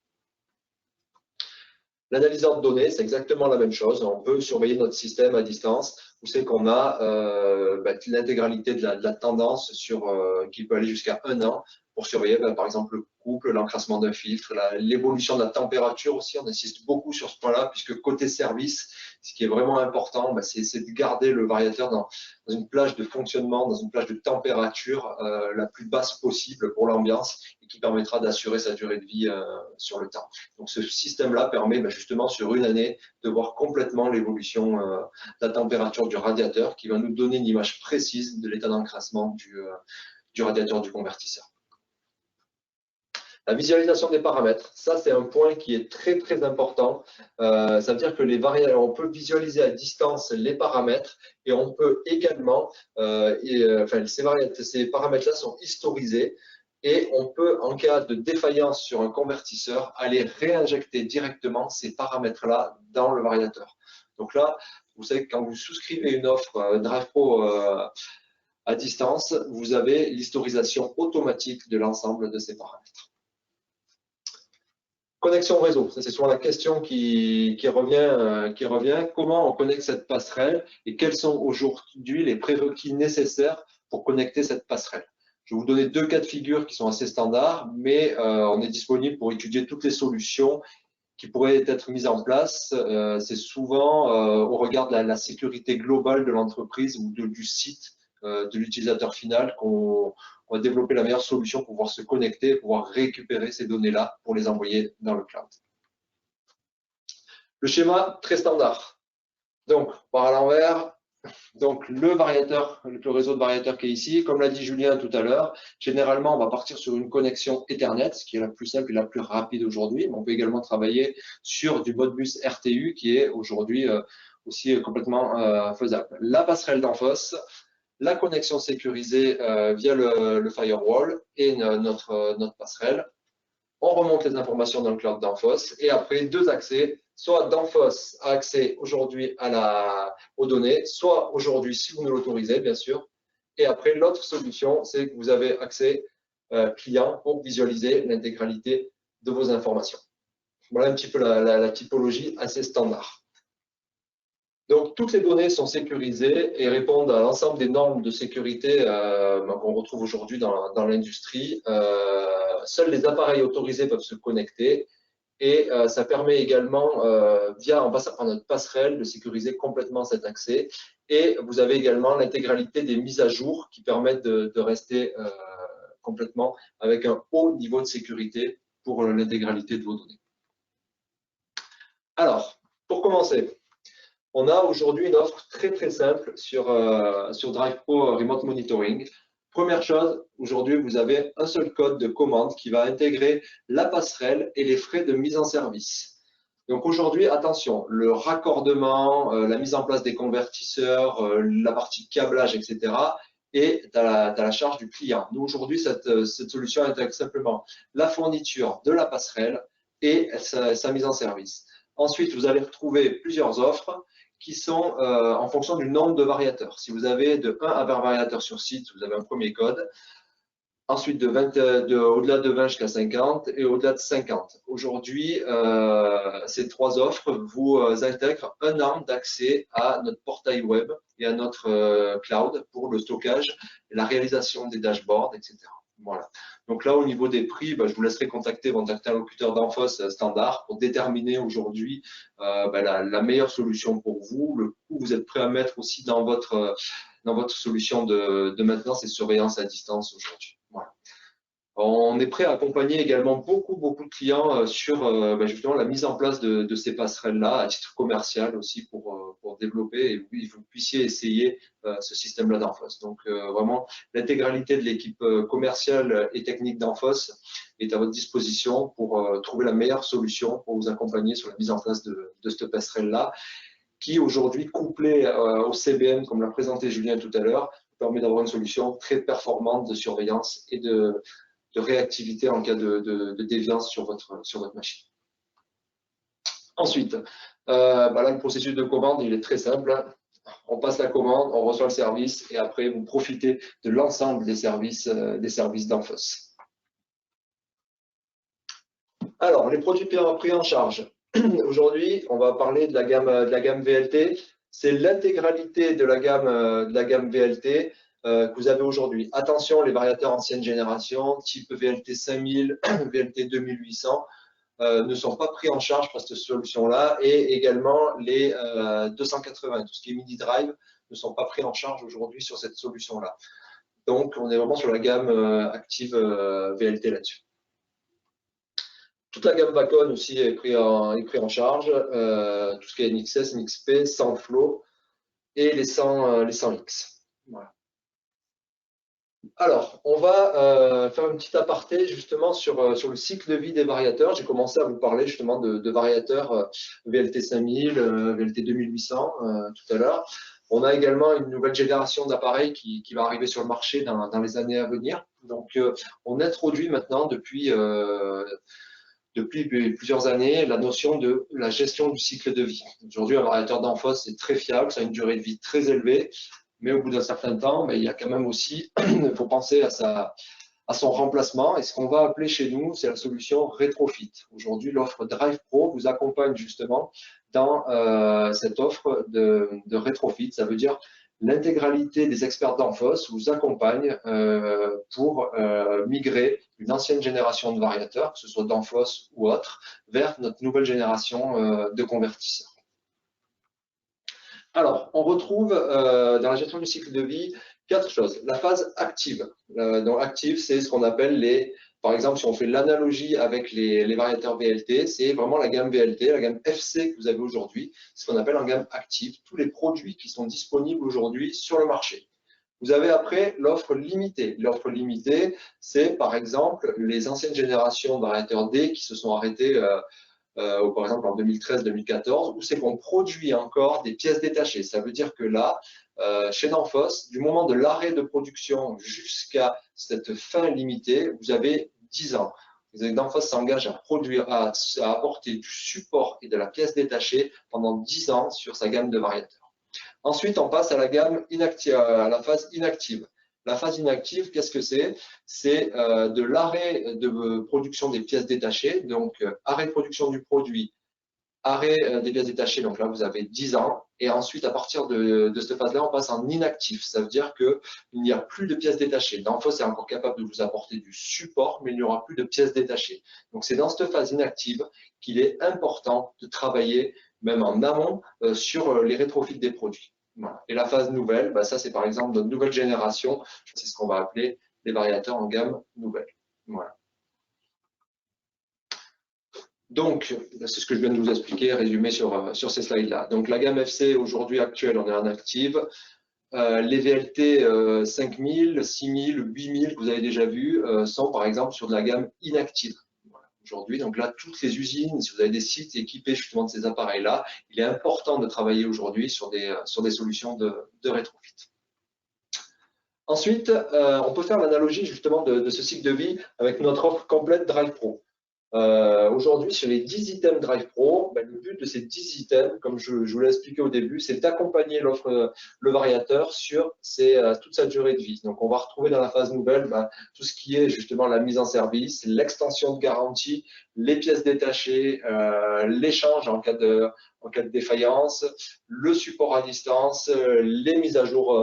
L'analyseur de données, c'est exactement la même chose. On peut surveiller notre système à distance, où c'est qu'on a l'intégralité de la tendance qui peut aller jusqu'à 1 an pour surveiller par exemple le couple, l'encrassement d'un filtre, l'évolution de la température aussi. On insiste beaucoup sur ce point-là, puisque côté service, ce qui est vraiment important, c'est de garder le variateur dans une plage de fonctionnement, dans une plage de température la plus basse possible pour l'ambiance, et qui permettra d'assurer sa durée de vie sur le temps. Donc ce système-là permet justement sur une année de voir complètement l'évolution de la température du radiateur, qui va nous donner une image précise de l'état d'encrassement du radiateur du convertisseur. La visualisation des paramètres, ça c'est un point qui est très très important. Ça veut dire que on peut visualiser à distance les paramètres, et on peut également, ces paramètres-là sont historisés, et on peut, en cas de défaillance sur un convertisseur, aller réinjecter directement ces paramètres-là dans le variateur. Donc là, vous savez que quand vous souscrivez une offre DrivePro à distance, vous avez l'historisation automatique de l'ensemble de ces paramètres. Connexion réseau, ça c'est souvent la question qui revient. Comment on connecte cette passerelle et quels sont aujourd'hui les prérequis nécessaires pour connecter cette passerelle? Je vais vous donner 2 cas de figure qui sont assez standards, mais on est disponible pour étudier toutes les solutions qui pourraient être mises en place. C'est souvent au regard de la sécurité globale de l'entreprise ou du site de l'utilisateur final qu'on va développer la meilleure solution pour pouvoir se connecter, pouvoir récupérer ces données-là pour les envoyer dans le cloud. Le schéma très standard. Donc, par à l'envers, donc le variateur, le réseau de variateurs qui est ici, comme l'a dit Julien tout à l'heure, généralement on va partir sur une connexion Ethernet, ce qui est la plus simple et la plus rapide aujourd'hui. On peut également travailler sur du Modbus RTU qui est aujourd'hui aussi complètement faisable. La passerelle d'Danfoss, la connexion sécurisée via le firewall et notre passerelle. On remonte les informations dans le cloud Danfoss et après deux accès. Soit Danfoss a accès aujourd'hui aux données, soit aujourd'hui, si vous nous l'autorisez, bien sûr. Et après, l'autre solution, c'est que vous avez accès client pour visualiser l'intégralité de vos informations. Voilà un petit peu la typologie assez standard. Donc, toutes les données sont sécurisées et répondent à l'ensemble des normes de sécurité qu'on retrouve aujourd'hui dans l'industrie. Seuls les appareils autorisés peuvent se connecter. Et ça permet également, en passant par notre passerelle, de sécuriser complètement cet accès. Et vous avez également l'intégralité des mises à jour qui permettent de rester complètement avec un haut niveau de sécurité pour l'intégralité de vos données. Alors, pour commencer, on a aujourd'hui une offre très très simple sur DrivePro Remote Monitoring. Première chose, aujourd'hui, vous avez un seul code de commande qui va intégrer la passerelle et les frais de mise en service. Donc aujourd'hui, attention, le raccordement, la mise en place des convertisseurs, la partie câblage, etc. est à la charge du client. Nous, aujourd'hui, cette solution intègre simplement la fourniture de la passerelle et sa mise en service. Ensuite, vous allez retrouver plusieurs offres qui sont en fonction du nombre de variateurs. Si vous avez de 1 à 20 variateurs sur site, vous avez un premier code. Ensuite, au-delà de 20 jusqu'à 50 et au-delà de 50. Aujourd'hui, ces trois offres vous intègrent un an d'accès à notre portail web et à notre cloud pour le stockage, la réalisation des dashboards, etc. Voilà. Donc là, au niveau des prix, je vous laisserai contacter votre interlocuteur Danfoss standard pour déterminer aujourd'hui la meilleure solution pour vous, le coût que vous êtes prêt à mettre aussi dans votre solution de maintenance et surveillance à distance aujourd'hui. Voilà. On est prêt à accompagner également beaucoup de clients sur justement la mise en place de ces passerelles-là à titre commercial aussi pour développer et que vous puissiez essayer ce système-là Danfoss. Donc vraiment, l'intégralité de l'équipe commerciale et technique Danfoss est à votre disposition pour trouver la meilleure solution pour vous accompagner sur la mise en place de cette passerelle-là qui aujourd'hui, couplée au CBM, comme l'a présenté Julien tout à l'heure, permet d'avoir une solution très performante de surveillance et de réactivité en cas de déviance sur votre machine. Ensuite, là, le processus de commande, il est très simple. On passe la commande, on reçoit le service et après, vous profitez de l'ensemble des services Danfoss. Alors, les produits pris en charge. Aujourd'hui, on va parler de la gamme VLT. C'est l'intégralité de la gamme VLT que vous avez aujourd'hui. Attention, les variateurs ancienne génération, type VLT 5000, VLT 2800, ne sont pas pris en charge par cette solution-là et également les 280, tout ce qui est mini drive, ne sont pas pris en charge aujourd'hui sur cette solution-là. Donc, on est vraiment sur la gamme active VLT là-dessus. Toute la gamme Vacon aussi est pris en charge, tout ce qui est NXS, NXP, 100 Flow et les 100X. Voilà. Alors, on va faire une petite aparté justement sur le cycle de vie des variateurs. J'ai commencé à vous parler justement de variateurs VLT 5000, VLT 2800 tout à l'heure. On a également une nouvelle génération d'appareils qui va arriver sur le marché dans les années à venir. Donc, on introduit maintenant depuis plusieurs années la notion de la gestion du cycle de vie. Aujourd'hui, un variateur Danfoss est très fiable, ça a une durée de vie très élevée. Mais au bout d'un certain temps, il y a quand même aussi, il faut penser à son remplacement. Et ce qu'on va appeler chez nous, c'est la solution rétrofit. Aujourd'hui, l'offre DrivePro vous accompagne justement dans cette offre de rétrofit. Ça veut dire l'intégralité des experts Danfoss vous accompagne pour migrer une ancienne génération de variateurs, que ce soit Danfoss ou autre, vers notre nouvelle génération de convertisseurs. Alors, on retrouve dans la gestion du cycle de vie 4 choses. La phase active. Donc, active, c'est ce qu'on appelle par exemple, si on fait l'analogie avec les variateurs VLT, c'est vraiment la gamme VLT, la gamme FC que vous avez aujourd'hui, ce qu'on appelle en gamme active, tous les produits qui sont disponibles aujourd'hui sur le marché. Vous avez après l'offre limitée. L'offre limitée, c'est par exemple les anciennes générations de variateurs D qui se sont arrêtées par exemple en 2013-2014, où c'est qu'on produit encore des pièces détachées. Ça veut dire que là, chez Danfoss, du moment de l'arrêt de production jusqu'à cette fin limitée, vous avez 10 ans. Danfoss s'engage à produire, à apporter du support et de la pièce détachée pendant 10 ans sur sa gamme de variateurs. Ensuite, on passe à la gamme inactive, à la phase inactive. La phase inactive, qu'est-ce que c'est? C'est de l'arrêt de production des pièces détachées, donc arrêt de production du produit, arrêt des pièces détachées, donc là vous avez 10 ans, et ensuite à partir de cette phase-là, on passe en inactif, ça veut dire qu'il n'y a plus de pièces détachées. Danfoss est encore capable de vous apporter du support, mais il n'y aura plus de pièces détachées. Donc c'est dans cette phase inactive qu'il est important de travailler, même en amont, sur les rétrofits des produits. Voilà. Et la phase nouvelle, bah ça c'est par exemple notre nouvelle génération, c'est ce qu'on va appeler les variateurs en gamme nouvelle. Voilà. Donc, c'est ce que je viens de vous expliquer, résumé sur ces slides-là. Donc, la gamme FC, aujourd'hui actuelle, on est en active. Les VLT 5000, 6000, 8000 que vous avez déjà vus sont par exemple sur de la gamme inactive. Voilà. Aujourd'hui, donc là, toutes les usines, si vous avez des sites équipés justement de ces appareils-là, il est important de travailler aujourd'hui sur des solutions de rétrofit. Ensuite, on peut faire l'analogie justement de ce cycle de vie avec notre offre complète Drive Pro. Aujourd'hui, sur les 10 items Drive Pro, le but de ces 10 items, comme je vous l'ai expliqué au début, c'est d'accompagner le variateur sur toute sa durée de vie. Donc, on va retrouver dans la phase nouvelle tout ce qui est justement la mise en service, l'extension de garantie, les pièces détachées, l'échange en cas de défaillance, le support à distance, les mises à jour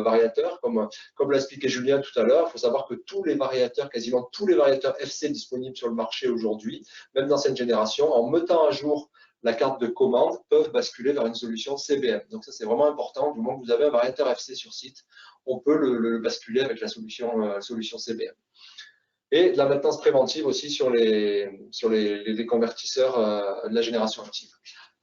variateurs, comme l'a expliqué Julien tout à l'heure. Il faut savoir que tous les variateurs, quasiment tous les variateurs FC disponibles sur le marché aujourd'hui, même d'ancienne génération, en mettant à jour la carte de commande, peuvent basculer vers une solution CBM. Donc ça, c'est vraiment important. Du moment que vous avez un variateur FC sur site, on peut le basculer avec la solution CBM. Et de la maintenance préventive aussi sur les convertisseurs de la génération active.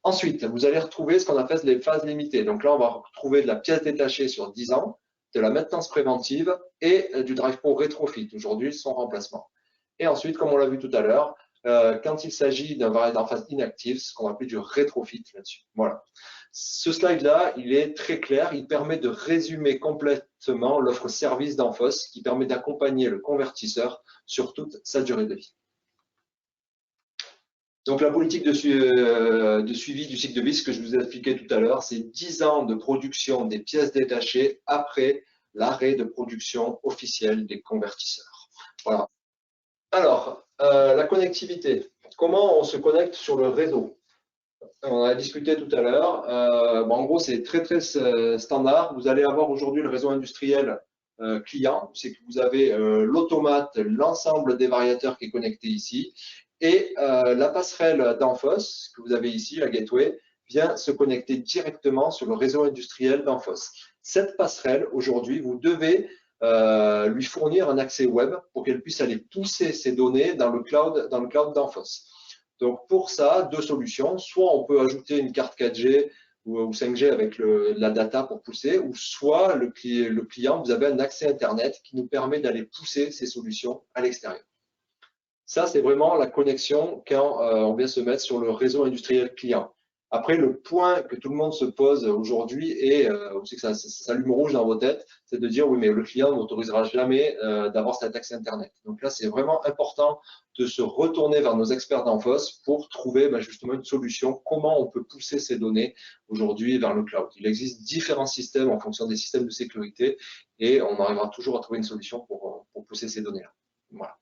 Ensuite, vous allez retrouver ce qu'on appelle les phases limitées. Donc là, on va retrouver de la pièce détachée sur 10 ans, de la maintenance préventive et du Drive Pro rétrofit, aujourd'hui son remplacement. Et ensuite, comme on l'a vu tout à l'heure, quand il s'agit d'un variateur en phase inactive, ce qu'on appelle du rétrofit là-dessus. Voilà. Ce slide-là, il est très clair, il permet de résumer complètement l'offre service Danfoss qui permet d'accompagner le convertisseur sur toute sa durée de vie. Donc la politique de suivi du cycle de vie, ce que je vous ai expliqué tout à l'heure, c'est 10 ans de production des pièces détachées après l'arrêt de production officiel des convertisseurs. Voilà. Alors, la connectivité. Comment on se connecte sur le réseau? On a discuté tout à l'heure. En gros, c'est très standard. Vous allez avoir aujourd'hui le réseau industriel client. C'est que vous avez l'automate, l'ensemble des variateurs qui est connecté ici. Et la passerelle Danfoss, que vous avez ici, la gateway, vient se connecter directement sur le réseau industriel Danfoss. Cette passerelle, aujourd'hui, vous devez lui fournir un accès web pour qu'elle puisse aller pousser ces données dans le cloud Danfoss. Donc pour ça, deux solutions. Soit on peut ajouter une carte 4G ou 5G avec la data pour pousser, ou soit le client, vous avez un accès Internet qui nous permet d'aller pousser ces solutions à l'extérieur. Ça, c'est vraiment la connexion quand on vient se mettre sur le réseau industriel client. Après, le point que tout le monde se pose aujourd'hui, et c'est que ça s'allume rouge dans vos têtes, c'est de dire oui, mais le client n'autorisera jamais d'avoir cet accès Internet. Donc là, c'est vraiment important de se retourner vers nos experts Danfoss pour trouver justement une solution, comment on peut pousser ces données aujourd'hui vers le cloud. Il existe différents systèmes en fonction des systèmes de sécurité et on arrivera toujours à trouver une solution pour pousser ces données-là. Voilà.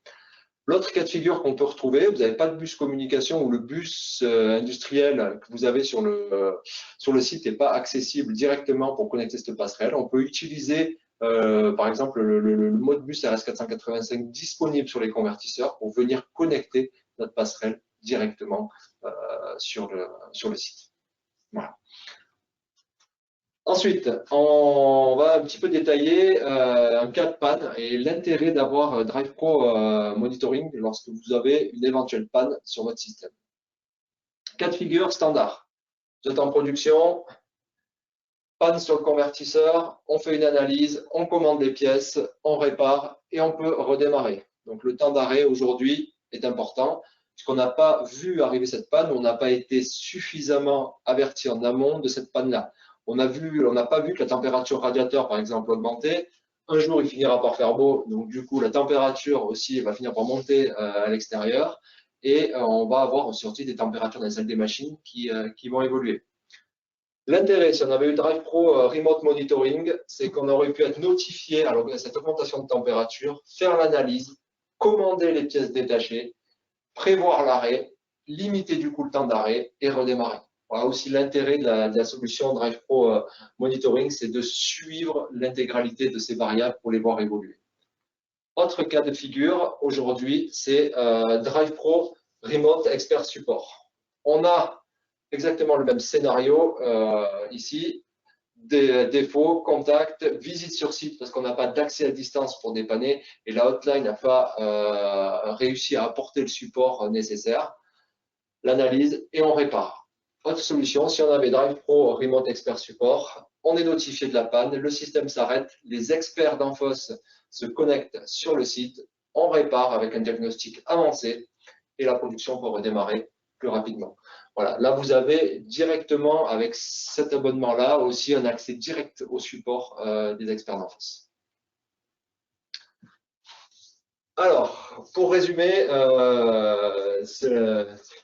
L'autre cas de figure qu'on peut retrouver, vous n'avez pas de bus communication ou le bus industriel que vous avez sur le site n'est pas accessible directement pour connecter cette passerelle. On peut utiliser par exemple le mode bus RS485 disponible sur les convertisseurs pour venir connecter notre passerelle directement sur le site. Voilà. Ensuite, on va un petit peu détailler un cas de panne et l'intérêt d'avoir Drive Pro Monitoring lorsque vous avez une éventuelle panne sur votre système. Cas de figure standard. Vous êtes en production, panne sur le convertisseur, on fait une analyse, on commande les pièces, on répare et on peut redémarrer. Donc le temps d'arrêt aujourd'hui est important puisqu'on n'a pas vu arriver cette panne, on n'a pas été suffisamment averti en amont de cette panne-là. On n'a pas vu que la température radiateur, par exemple, augmentait. Un jour, il finira par faire beau, donc du coup, la température aussi va finir par monter à l'extérieur et on va avoir aussi des températures dans les salles des machines qui vont évoluer. L'intérêt, si on avait eu Drive Pro Remote Monitoring, c'est qu'on aurait pu être notifié à cette augmentation de température, faire l'analyse, commander les pièces détachées, prévoir l'arrêt, limiter du coup le temps d'arrêt et redémarrer. Voilà aussi l'intérêt de la solution Drive Pro Monitoring, c'est de suivre l'intégralité de ces variables pour les voir évoluer. Autre cas de figure aujourd'hui, c'est Drive Pro Remote Expert Support. On a exactement le même scénario ici, des défauts, contacts, visite sur site parce qu'on n'a pas d'accès à distance pour dépanner et la hotline n'a pas réussi à apporter le support nécessaire, l'analyse et on répare. Autre solution, si on avait Drive Pro Remote Expert Support, on est notifié de la panne, le système s'arrête, les experts d'Enphos se connectent sur le site, on répare avec un diagnostic avancé et la production peut redémarrer plus rapidement. Voilà, là vous avez directement avec cet abonnement-là aussi un accès direct au support des experts d'Enphos. Alors, pour résumer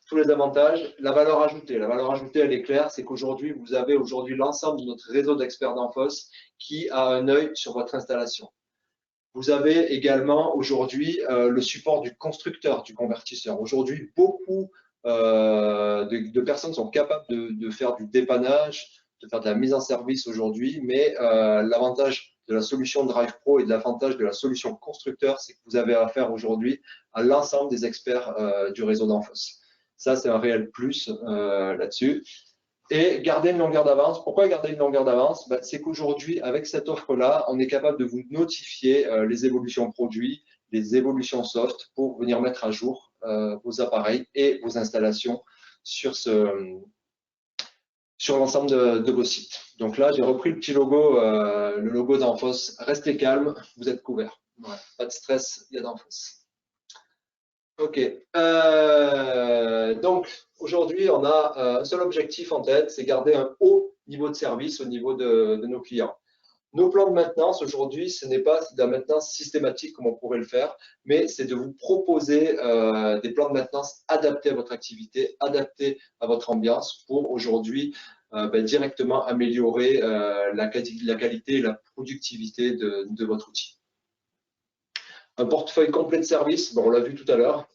tous les avantages, la valeur ajoutée. La valeur ajoutée, elle est claire, c'est qu'aujourd'hui, vous avez l'ensemble de notre réseau d'experts d'Enphos qui a un œil sur votre installation. Vous avez également aujourd'hui le support du constructeur du convertisseur. Aujourd'hui, beaucoup de personnes sont capables de faire du dépannage, de faire de la mise en service aujourd'hui, mais l'avantage de la solution Drive Pro et de l'avantage de la solution constructeur, c'est que vous avez affaire aujourd'hui à l'ensemble des experts du réseau d'Enphos. Ça, c'est un réel plus là-dessus. Et garder une longueur d'avance. Pourquoi garder une longueur d'avance? C'est qu'aujourd'hui, avec cette offre-là, on est capable de vous notifier les évolutions produits, les évolutions soft pour venir mettre à jour vos appareils et vos installations sur l'ensemble de vos sites. Donc là, j'ai repris le petit logo, le logo d'Enphos. Restez calme, vous êtes couverts. Ouais, pas de stress, il y a d'Enphos. Ok. Donc aujourd'hui, on a un seul objectif en tête, c'est garder un haut niveau de service au niveau de nos clients. Nos plans de maintenance aujourd'hui, ce n'est pas de la maintenance systématique comme on pourrait le faire, mais c'est de vous proposer des plans de maintenance adaptés à votre activité, adaptés à votre ambiance pour aujourd'hui directement améliorer la qualité et la productivité de votre outil. Un portefeuille complet de services, bon, on l'a vu tout à l'heure.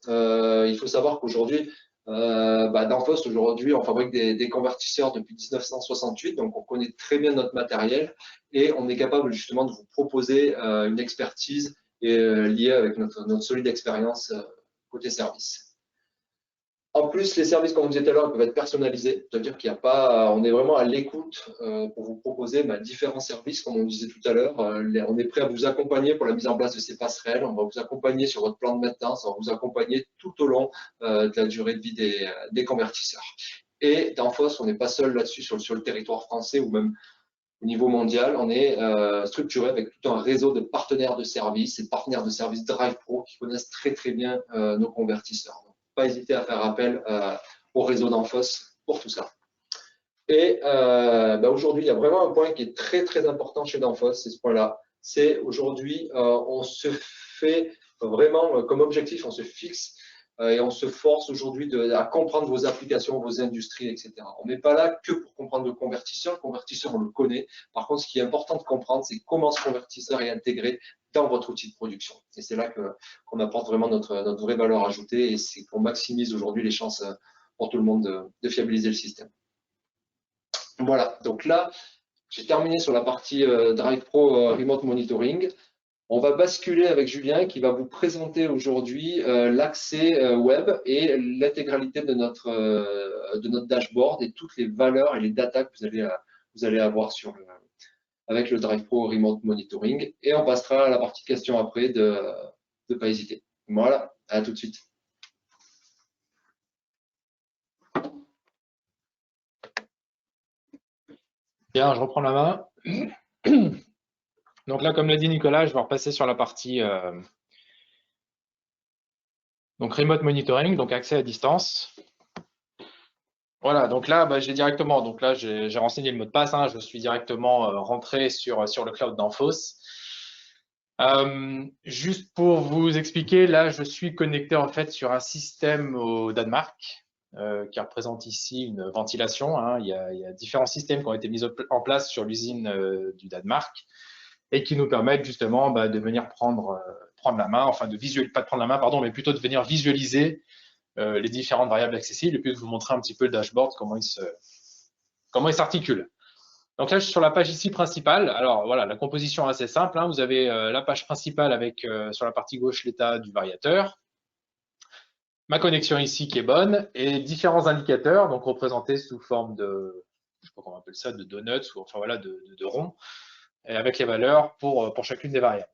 Il faut savoir qu'aujourd'hui, d'Enphos, aujourd'hui, on fabrique des convertisseurs depuis 1968, donc on connaît très bien notre matériel et on est capable justement de vous proposer une expertise liée avec notre solide expérience côté service. En plus, les services, comme on disait tout à l'heure, peuvent être personnalisés, c'est-à-dire qu'il n'y a pas, on est vraiment à l'écoute pour vous proposer différents services, comme on disait tout à l'heure. On est prêt à vous accompagner pour la mise en place de ces passerelles, on va vous accompagner sur votre plan de maintenance, on va vous accompagner tout au long de la durée de vie des convertisseurs. Et d'Enphos, on n'est pas seul là-dessus sur le territoire français ou même au niveau mondial, on est structuré avec tout un réseau de partenaires de services et de partenaires de services Drive Pro qui connaissent très très bien nos convertisseurs. Pas hésiter à faire appel au réseau d'Enphos pour tout ça. Et aujourd'hui, il y a vraiment un point qui est très très important chez Danfoss, c'est ce point-là. C'est aujourd'hui, on se fait vraiment comme objectif, on se fixe et on se force aujourd'hui à comprendre vos applications, vos industries, etc. On n'est pas là que pour comprendre le convertisseur. Le convertisseur, on le connaît. Par contre, ce qui est important de comprendre, c'est comment ce convertisseur est intégré dans votre outil de production. Et c'est là qu'on apporte vraiment notre vraie valeur ajoutée et c'est qu'on maximise aujourd'hui les chances pour tout le monde de fiabiliser le système. Voilà, donc là, j'ai terminé sur la partie Drive Pro Remote Monitoring. On va basculer avec Julien qui va vous présenter aujourd'hui l'accès web et l'intégralité de notre dashboard et toutes les valeurs et les datas que vous allez vous allez avoir avec le Drive Pro Remote Monitoring. Et on passera à la partie questions après de ne pas hésiter. Voilà, à tout de suite. Bien, je reprends la main. Donc là, comme l'a dit Nicolas, je vais repasser sur la partie donc Remote Monitoring, donc accès à distance. Voilà, donc là, j'ai directement, donc là, j'ai renseigné le mot de passe, hein, je suis directement rentré sur le cloud d'Anfos. Juste pour vous expliquer, là, je suis connecté en fait sur un système au Danemark qui représente ici une ventilation. Hein. Il y a différents systèmes qui ont été mis en place sur l'usine du Danemark et qui nous permettent justement de venir prendre la main, enfin pas de prendre la main, pardon, mais plutôt de venir visualiser les différentes variables accessibles et puis de vous montrer un petit peu le dashboard, comment il s'articule. Donc là, je suis sur la page ici principale. Alors voilà, la composition est assez simple. Hein. Vous avez la page principale avec sur la partie gauche l'état du variateur, ma connexion ici qui est bonne et différents indicateurs, donc représentés sous forme de, je sais pas comment on appelle ça, de donuts ou enfin voilà de ronds, et avec les valeurs pour chacune des variables.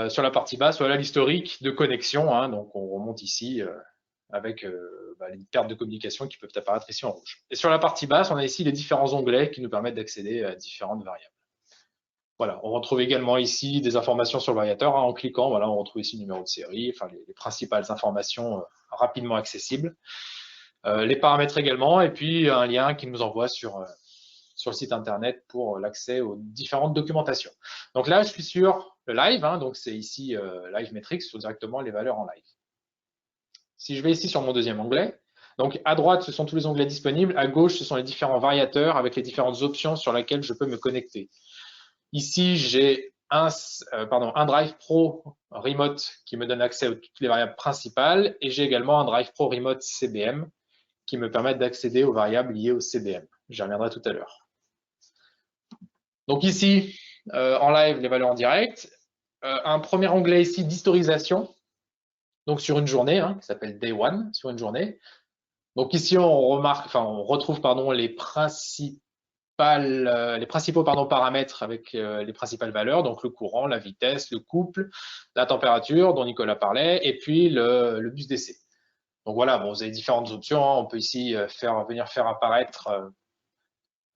Sur la partie basse, voilà l'historique de connexion. Hein, donc on remonte ici avec les pertes de communication qui peuvent apparaître ici en rouge. Et sur la partie basse, on a ici les différents onglets qui nous permettent d'accéder à différentes variables. Voilà, on retrouve également ici des informations sur le variateur. Hein, en cliquant, voilà, on retrouve ici le numéro de série, enfin les principales informations rapidement accessibles. Les paramètres également, et puis un lien qui nous envoie sur le site internet pour l'accès aux différentes documentations. Donc là, je suis sur le live, hein, donc c'est ici Live Metrics, sur directement les valeurs en live. Si je vais ici sur mon deuxième onglet, donc à droite, ce sont tous les onglets disponibles, à gauche, ce sont les différents variateurs avec les différentes options sur lesquelles je peux me connecter. Ici, j'ai un Drive Pro Remote qui me donne accès à toutes les variables principales et j'ai également un Drive Pro Remote CBM qui me permet d'accéder aux variables liées au CBM. J'y reviendrai tout à l'heure. Donc ici, en live, les valeurs en direct. Un premier onglet ici d'historisation, donc sur une journée, hein, qui s'appelle Day One, sur une journée. Donc ici, on retrouve les principaux paramètres avec les principales valeurs, donc le courant, la vitesse, le couple, la température dont Nicolas parlait, et puis le bus d'essai. Donc voilà, bon, vous avez différentes options. Hein. On peut ici venir faire apparaître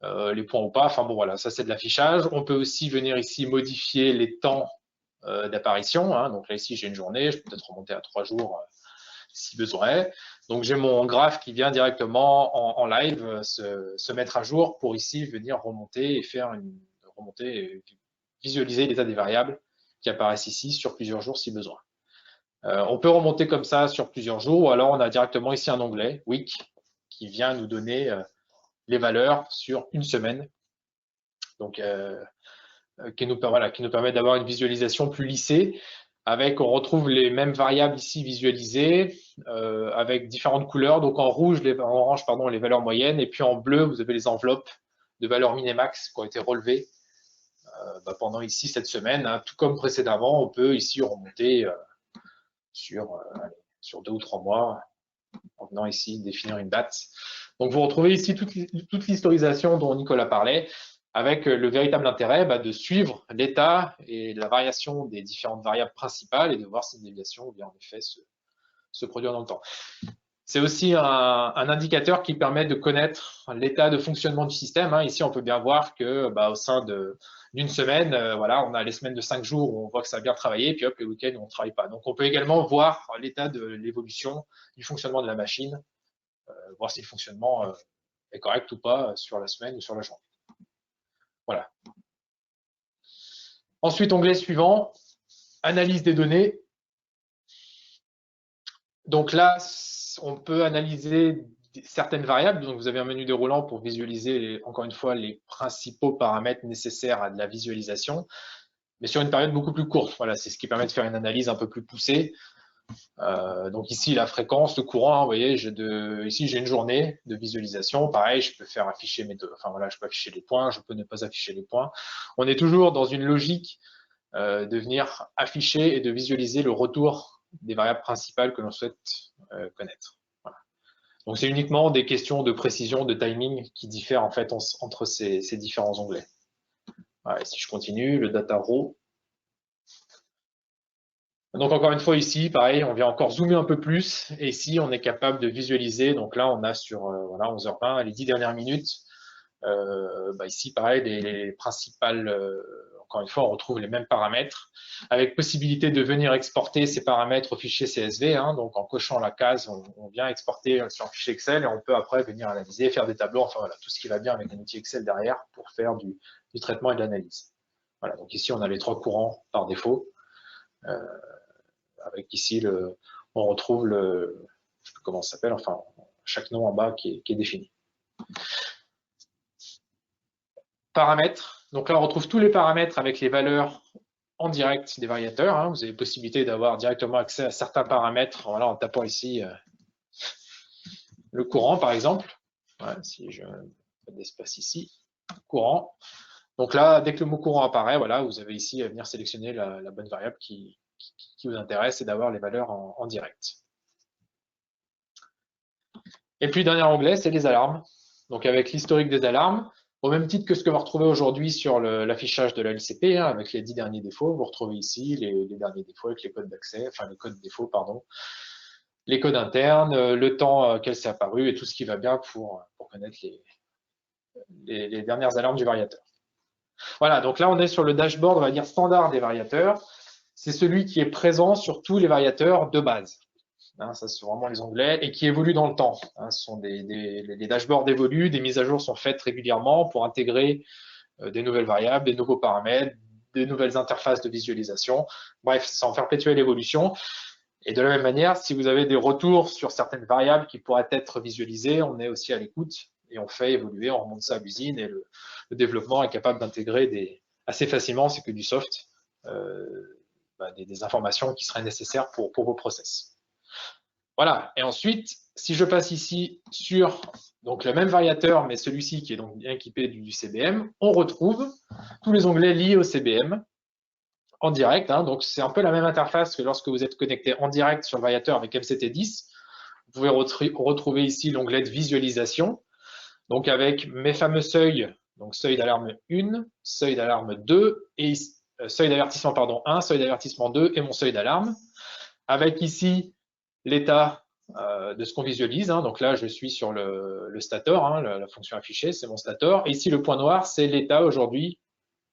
les points ou pas. Enfin bon, voilà, ça c'est de l'affichage. On peut aussi venir ici modifier les temps d'apparition. Hein. Donc là, ici, j'ai une journée. Je peux peut-être remonter à 3 jours si besoin. Donc j'ai mon graphe qui vient directement en live se mettre à jour pour ici venir remonter et visualiser l'état des variables qui apparaissent ici sur plusieurs jours si besoin. On peut remonter comme ça sur plusieurs jours ou alors on a directement ici un onglet Week qui vient nous donner les valeurs sur une semaine. Donc qui nous permet d'avoir une visualisation plus lissée. On retrouve les mêmes variables ici visualisées avec différentes couleurs. Donc en rouge, en orange, les valeurs moyennes. Et puis en bleu, vous avez les enveloppes de valeurs min-max qui ont été relevées pendant ici cette semaine. Hein. Tout comme précédemment, on peut ici remonter sur 2 ou 3 mois en venant ici définir une date. Donc vous retrouvez ici toute l'historisation dont Nicolas parlait, avec le véritable intérêt de suivre l'état et la variation des différentes variables principales et de voir si une déviation vient en effet se produire dans le temps. C'est aussi un indicateur qui permet de connaître l'état de fonctionnement du système. Hein. Ici, on peut bien voir que au sein d'une semaine, on a les semaines de 5 jours où on voit que ça a bien travaillé, puis hop, les week-ends où on ne travaille pas. Donc, on peut également voir l'état de l'évolution du fonctionnement de la machine, voir si le fonctionnement est correct ou pas sur la semaine ou sur la journée. Voilà. Ensuite, onglet suivant, analyse des données. Donc là, on peut analyser certaines variables. Donc vous avez un menu déroulant pour visualiser, encore une fois, les principaux paramètres nécessaires à de la visualisation, mais sur une période beaucoup plus courte. Voilà, c'est ce qui permet de faire une analyse un peu plus poussée. Donc ici, la fréquence, le courant, hein, vous voyez, ici j'ai une journée de visualisation. Pareil, je peux faire afficher je peux afficher les points, je peux ne pas afficher les points. On est toujours dans une logique de venir afficher et de visualiser le retour des variables principales que l'on souhaite connaître. Voilà. Donc, c'est uniquement des questions de précision, de timing qui diffèrent en fait entre ces différents onglets. Voilà, et si je continue, le data row. Donc, encore une fois, ici, pareil, on vient encore zoomer un peu plus. Et ici, on est capable de visualiser. Donc là, on a sur voilà, 11h20, les 10 dernières minutes. Ici, pareil, les principales, encore une fois, on retrouve les mêmes paramètres, avec possibilité de venir exporter ces paramètres au fichier CSV. Hein, donc, en cochant la case, on vient exporter sur un fichier Excel et on peut après venir analyser, faire des tableaux, enfin voilà, tout ce qui va bien avec un outil Excel derrière pour faire du traitement et de l'analyse. Voilà, donc ici, on a les 3 courants par défaut. Avec ici, on retrouve le, je sais plus comment ça s'appelle, enfin, chaque nom en bas qui est défini. Paramètres. Donc là, on retrouve tous les paramètres avec les valeurs en direct des variateurs. Hein. Vous avez possibilité d'avoir directement accès à certains paramètres voilà, en tapant ici le courant, par exemple. Ouais, si je mets d'espace ici, courant. Donc là, dès que le mot courant apparaît, voilà, vous avez ici à venir sélectionner la bonne variable qui vous intéresse et d'avoir les valeurs en direct. Et puis, dernier onglet, c'est les alarmes. Donc, avec l'historique des alarmes, au même titre que ce que vous retrouvez aujourd'hui sur l'affichage de la LCP, hein, avec les 10 derniers défauts, vous retrouvez ici les derniers défauts avec les codes d'accès, enfin les codes défauts, pardon, les codes internes, le temps qu'elle s'est apparu et tout ce qui va bien pour connaître les dernières alarmes du variateur. Voilà, donc là, on est sur le dashboard, on va dire, standard des variateurs. C'est celui qui est présent sur tous les variateurs de base. Hein, ça, c'est vraiment les onglets et qui évoluent dans le temps. Hein, ce sont les dashboards évoluent, des mises à jour sont faites régulièrement pour intégrer des nouvelles variables, des nouveaux paramètres, des nouvelles interfaces de visualisation. Bref, c'est en perpétuelle évolution. Et de la même manière, si vous avez des retours sur certaines variables qui pourraient être visualisées, on est aussi à l'écoute et on fait évoluer, on remonte ça à l'usine et le développement est capable d'intégrer assez facilement, c'est que du soft, des informations qui seraient nécessaires pour vos process. Voilà, et ensuite, si je passe ici sur donc le même variateur, mais celui-ci qui est donc bien équipé du CBM, on retrouve tous les onglets liés au CBM en direct. Hein, donc c'est un peu la même interface que lorsque vous êtes connecté en direct sur le variateur avec MCT10. Vous pouvez retrouver ici l'onglet de visualisation, donc avec mes fameux seuils, donc seuil d'alarme 1, seuil d'alarme 2, et seuil d'avertissement pardon 1, seuil d'avertissement 2 et mon seuil d'alarme, avec ici l'état de ce qu'on visualise. Hein. Donc là, je suis sur le stator, hein, la fonction affichée, c'est mon stator. Et ici, le point noir, c'est l'état aujourd'hui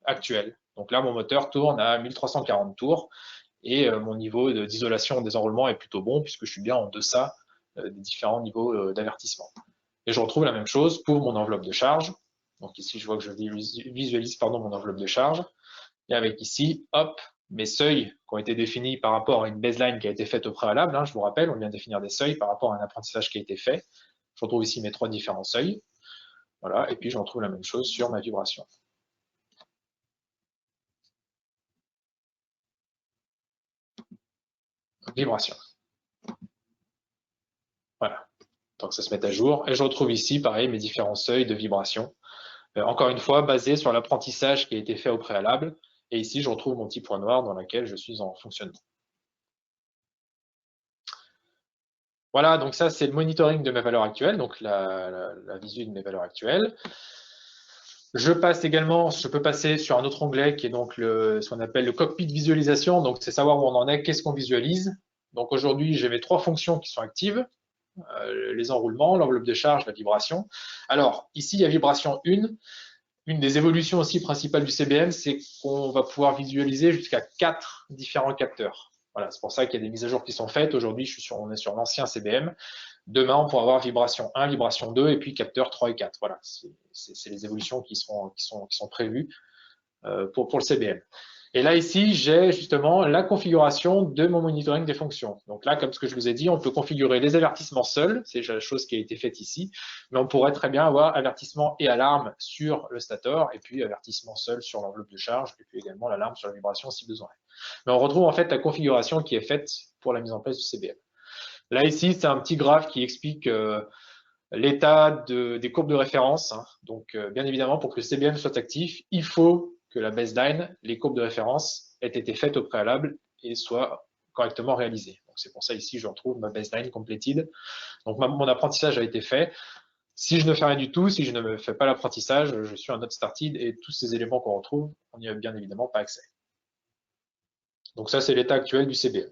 actuel. Donc là, mon moteur tourne à 1340 tours et mon niveau d'isolation et désenroulement est plutôt bon puisque je suis bien en deçà des différents niveaux d'avertissement. Et je retrouve la même chose pour mon enveloppe de charge. Donc ici, je vois que je visualise mon enveloppe de charge. Et avec ici, hop, mes seuils qui ont été définis par rapport à une baseline qui a été faite au préalable. Hein, je vous rappelle, on vient de définir des seuils par rapport à un apprentissage qui a été fait. Je retrouve ici mes 3 différents seuils. Voilà, et puis je retrouve la même chose sur ma vibration. Vibration. Voilà, donc ça se met à jour. Et je retrouve ici, pareil, mes différents seuils de vibration. Encore une fois, basé sur l'apprentissage qui a été fait au préalable. Et ici, je retrouve mon petit point noir dans lequel je suis en fonctionnement. Voilà, donc ça, c'est le monitoring de mes valeurs actuelles, donc la visu de mes valeurs actuelles. Je peux passer sur un autre onglet qui est donc ce qu'on appelle le cockpit visualisation. Donc, c'est savoir où on en est, qu'est-ce qu'on visualise. Donc, aujourd'hui, j'ai mes 3 fonctions qui sont actives. Les enroulements, l'enveloppe de charge, la vibration. Alors, ici, il y a vibration 1. Une des évolutions aussi principales du CBM, c'est qu'on va pouvoir visualiser jusqu'à 4 différents capteurs. Voilà, c'est pour ça qu'il y a des mises à jour qui sont faites. Aujourd'hui, on est sur l'ancien CBM. Demain, on pourra avoir vibration 1, vibration 2 et puis capteurs 3 et 4. Voilà, c'est les évolutions qui sont prévues pour le CBM. Et là, ici, j'ai justement la configuration de mon monitoring des fonctions. Donc là, comme ce que je vous ai dit, on peut configurer les avertissements seuls, c'est la chose qui a été faite ici, mais on pourrait très bien avoir avertissement et alarme sur le stator, et puis avertissement seul sur l'enveloppe de charge, et puis également l'alarme sur la vibration si besoin. Mais on retrouve en fait la configuration qui est faite pour la mise en place du CBM. Là, ici, c'est un petit graphe qui explique l'état des courbes de référence. Hein. Donc, bien évidemment, pour que le CBM soit actif, il faut que la baseline, les courbes de référence, aient été faites au préalable et soient correctement réalisé. Donc c'est pour ça ici je retrouve ma baseline completed. Donc mon apprentissage a été fait. Si je ne fais rien du tout, si je ne fais pas l'apprentissage, je suis un not started et tous ces éléments qu'on retrouve, on n'y a bien évidemment pas accès. Donc ça, c'est l'état actuel du CBM.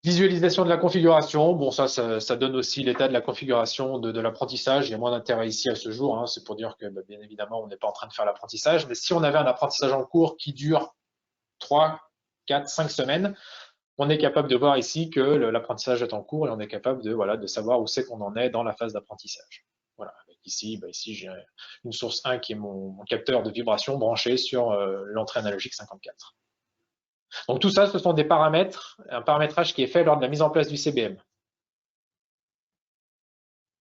Visualisation de la configuration. Bon, ça donne aussi l'état de la configuration de l'apprentissage. Il y a moins d'intérêt ici à ce jour. Hein. C'est pour dire que, bah, bien évidemment, on n'est pas en train de faire l'apprentissage. Mais si on avait un apprentissage en cours qui dure 3, 4, 5 semaines, on est capable de voir ici que l'apprentissage est en cours et on est capable de savoir où c'est qu'on en est dans la phase d'apprentissage. Voilà. Ici, ici j'ai une source 1 qui est mon capteur de vibration branché sur l'entrée analogique 54. Donc tout ça, ce sont des paramètres, un paramétrage qui est fait lors de la mise en place du CBM.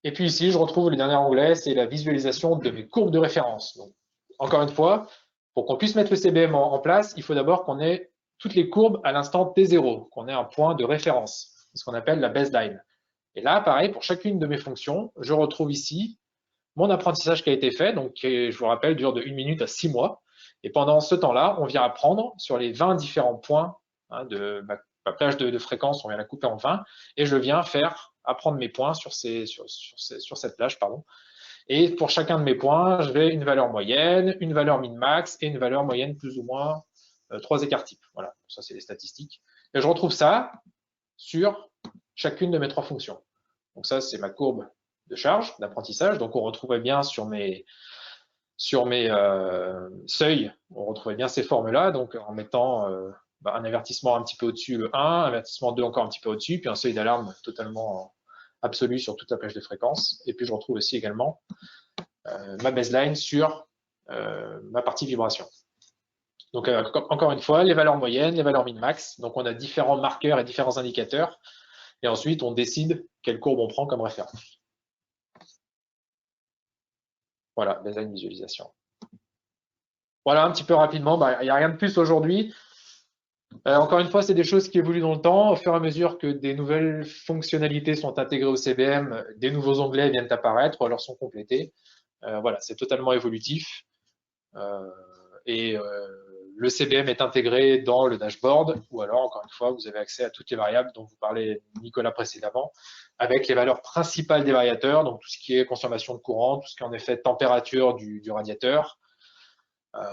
Et puis ici, je retrouve le dernier onglet, c'est la visualisation de mes courbes de référence. Donc, encore une fois, pour qu'on puisse mettre le CBM en place, il faut d'abord qu'on ait toutes les courbes à l'instant T0, qu'on ait un point de référence, ce qu'on appelle la baseline. Et là, pareil, pour chacune de mes fonctions, je retrouve ici mon apprentissage qui a été fait, donc qui, je vous rappelle, dure de 1 minute à 6 mois. Et pendant ce temps-là, on vient apprendre sur les 20 différents points de ma plage de fréquence, on vient la couper en 20, et je viens faire apprendre mes points sur cette plage. Pardon. Et pour chacun de mes points, je vais une valeur moyenne, une valeur min-max et une valeur moyenne plus ou moins 3 écarts types. Voilà, ça c'est les statistiques. Et je retrouve ça sur chacune de mes 3 fonctions. Donc ça, c'est ma courbe de charge, d'apprentissage. Donc on retrouvait bien sur mes seuils, on retrouvait bien ces formes-là, donc en mettant un avertissement un petit peu au-dessus, le 1, un avertissement 2 encore un petit peu au-dessus, puis un seuil d'alarme totalement absolu sur toute la plage de fréquence. Et puis je retrouve aussi également ma baseline sur ma partie vibration. Donc encore une fois, les valeurs moyennes, les valeurs min-max. Donc on a différents marqueurs et différents indicateurs. Et ensuite, on décide quelle courbe on prend comme référence. Voilà, baseline visualisation. Voilà, un petit peu rapidement, il n'y a rien de plus aujourd'hui. Encore une fois, c'est des choses qui évoluent dans le temps. Au fur et à mesure que des nouvelles fonctionnalités sont intégrées au CBM, des nouveaux onglets viennent apparaître ou alors sont complétés. Voilà, c'est totalement évolutif. Le CBM est intégré dans le dashboard, ou alors, encore une fois, vous avez accès à toutes les variables dont vous parlait Nicolas précédemment, avec les valeurs principales des variateurs, donc tout ce qui est consommation de courant, tout ce qui est en effet température du radiateur,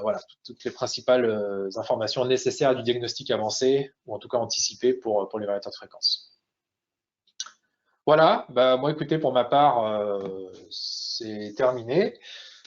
voilà, toutes les principales informations nécessaires du diagnostic avancé, ou en tout cas anticipé pour les variateurs de fréquence. Voilà, moi écoutez, pour ma part, c'est terminé.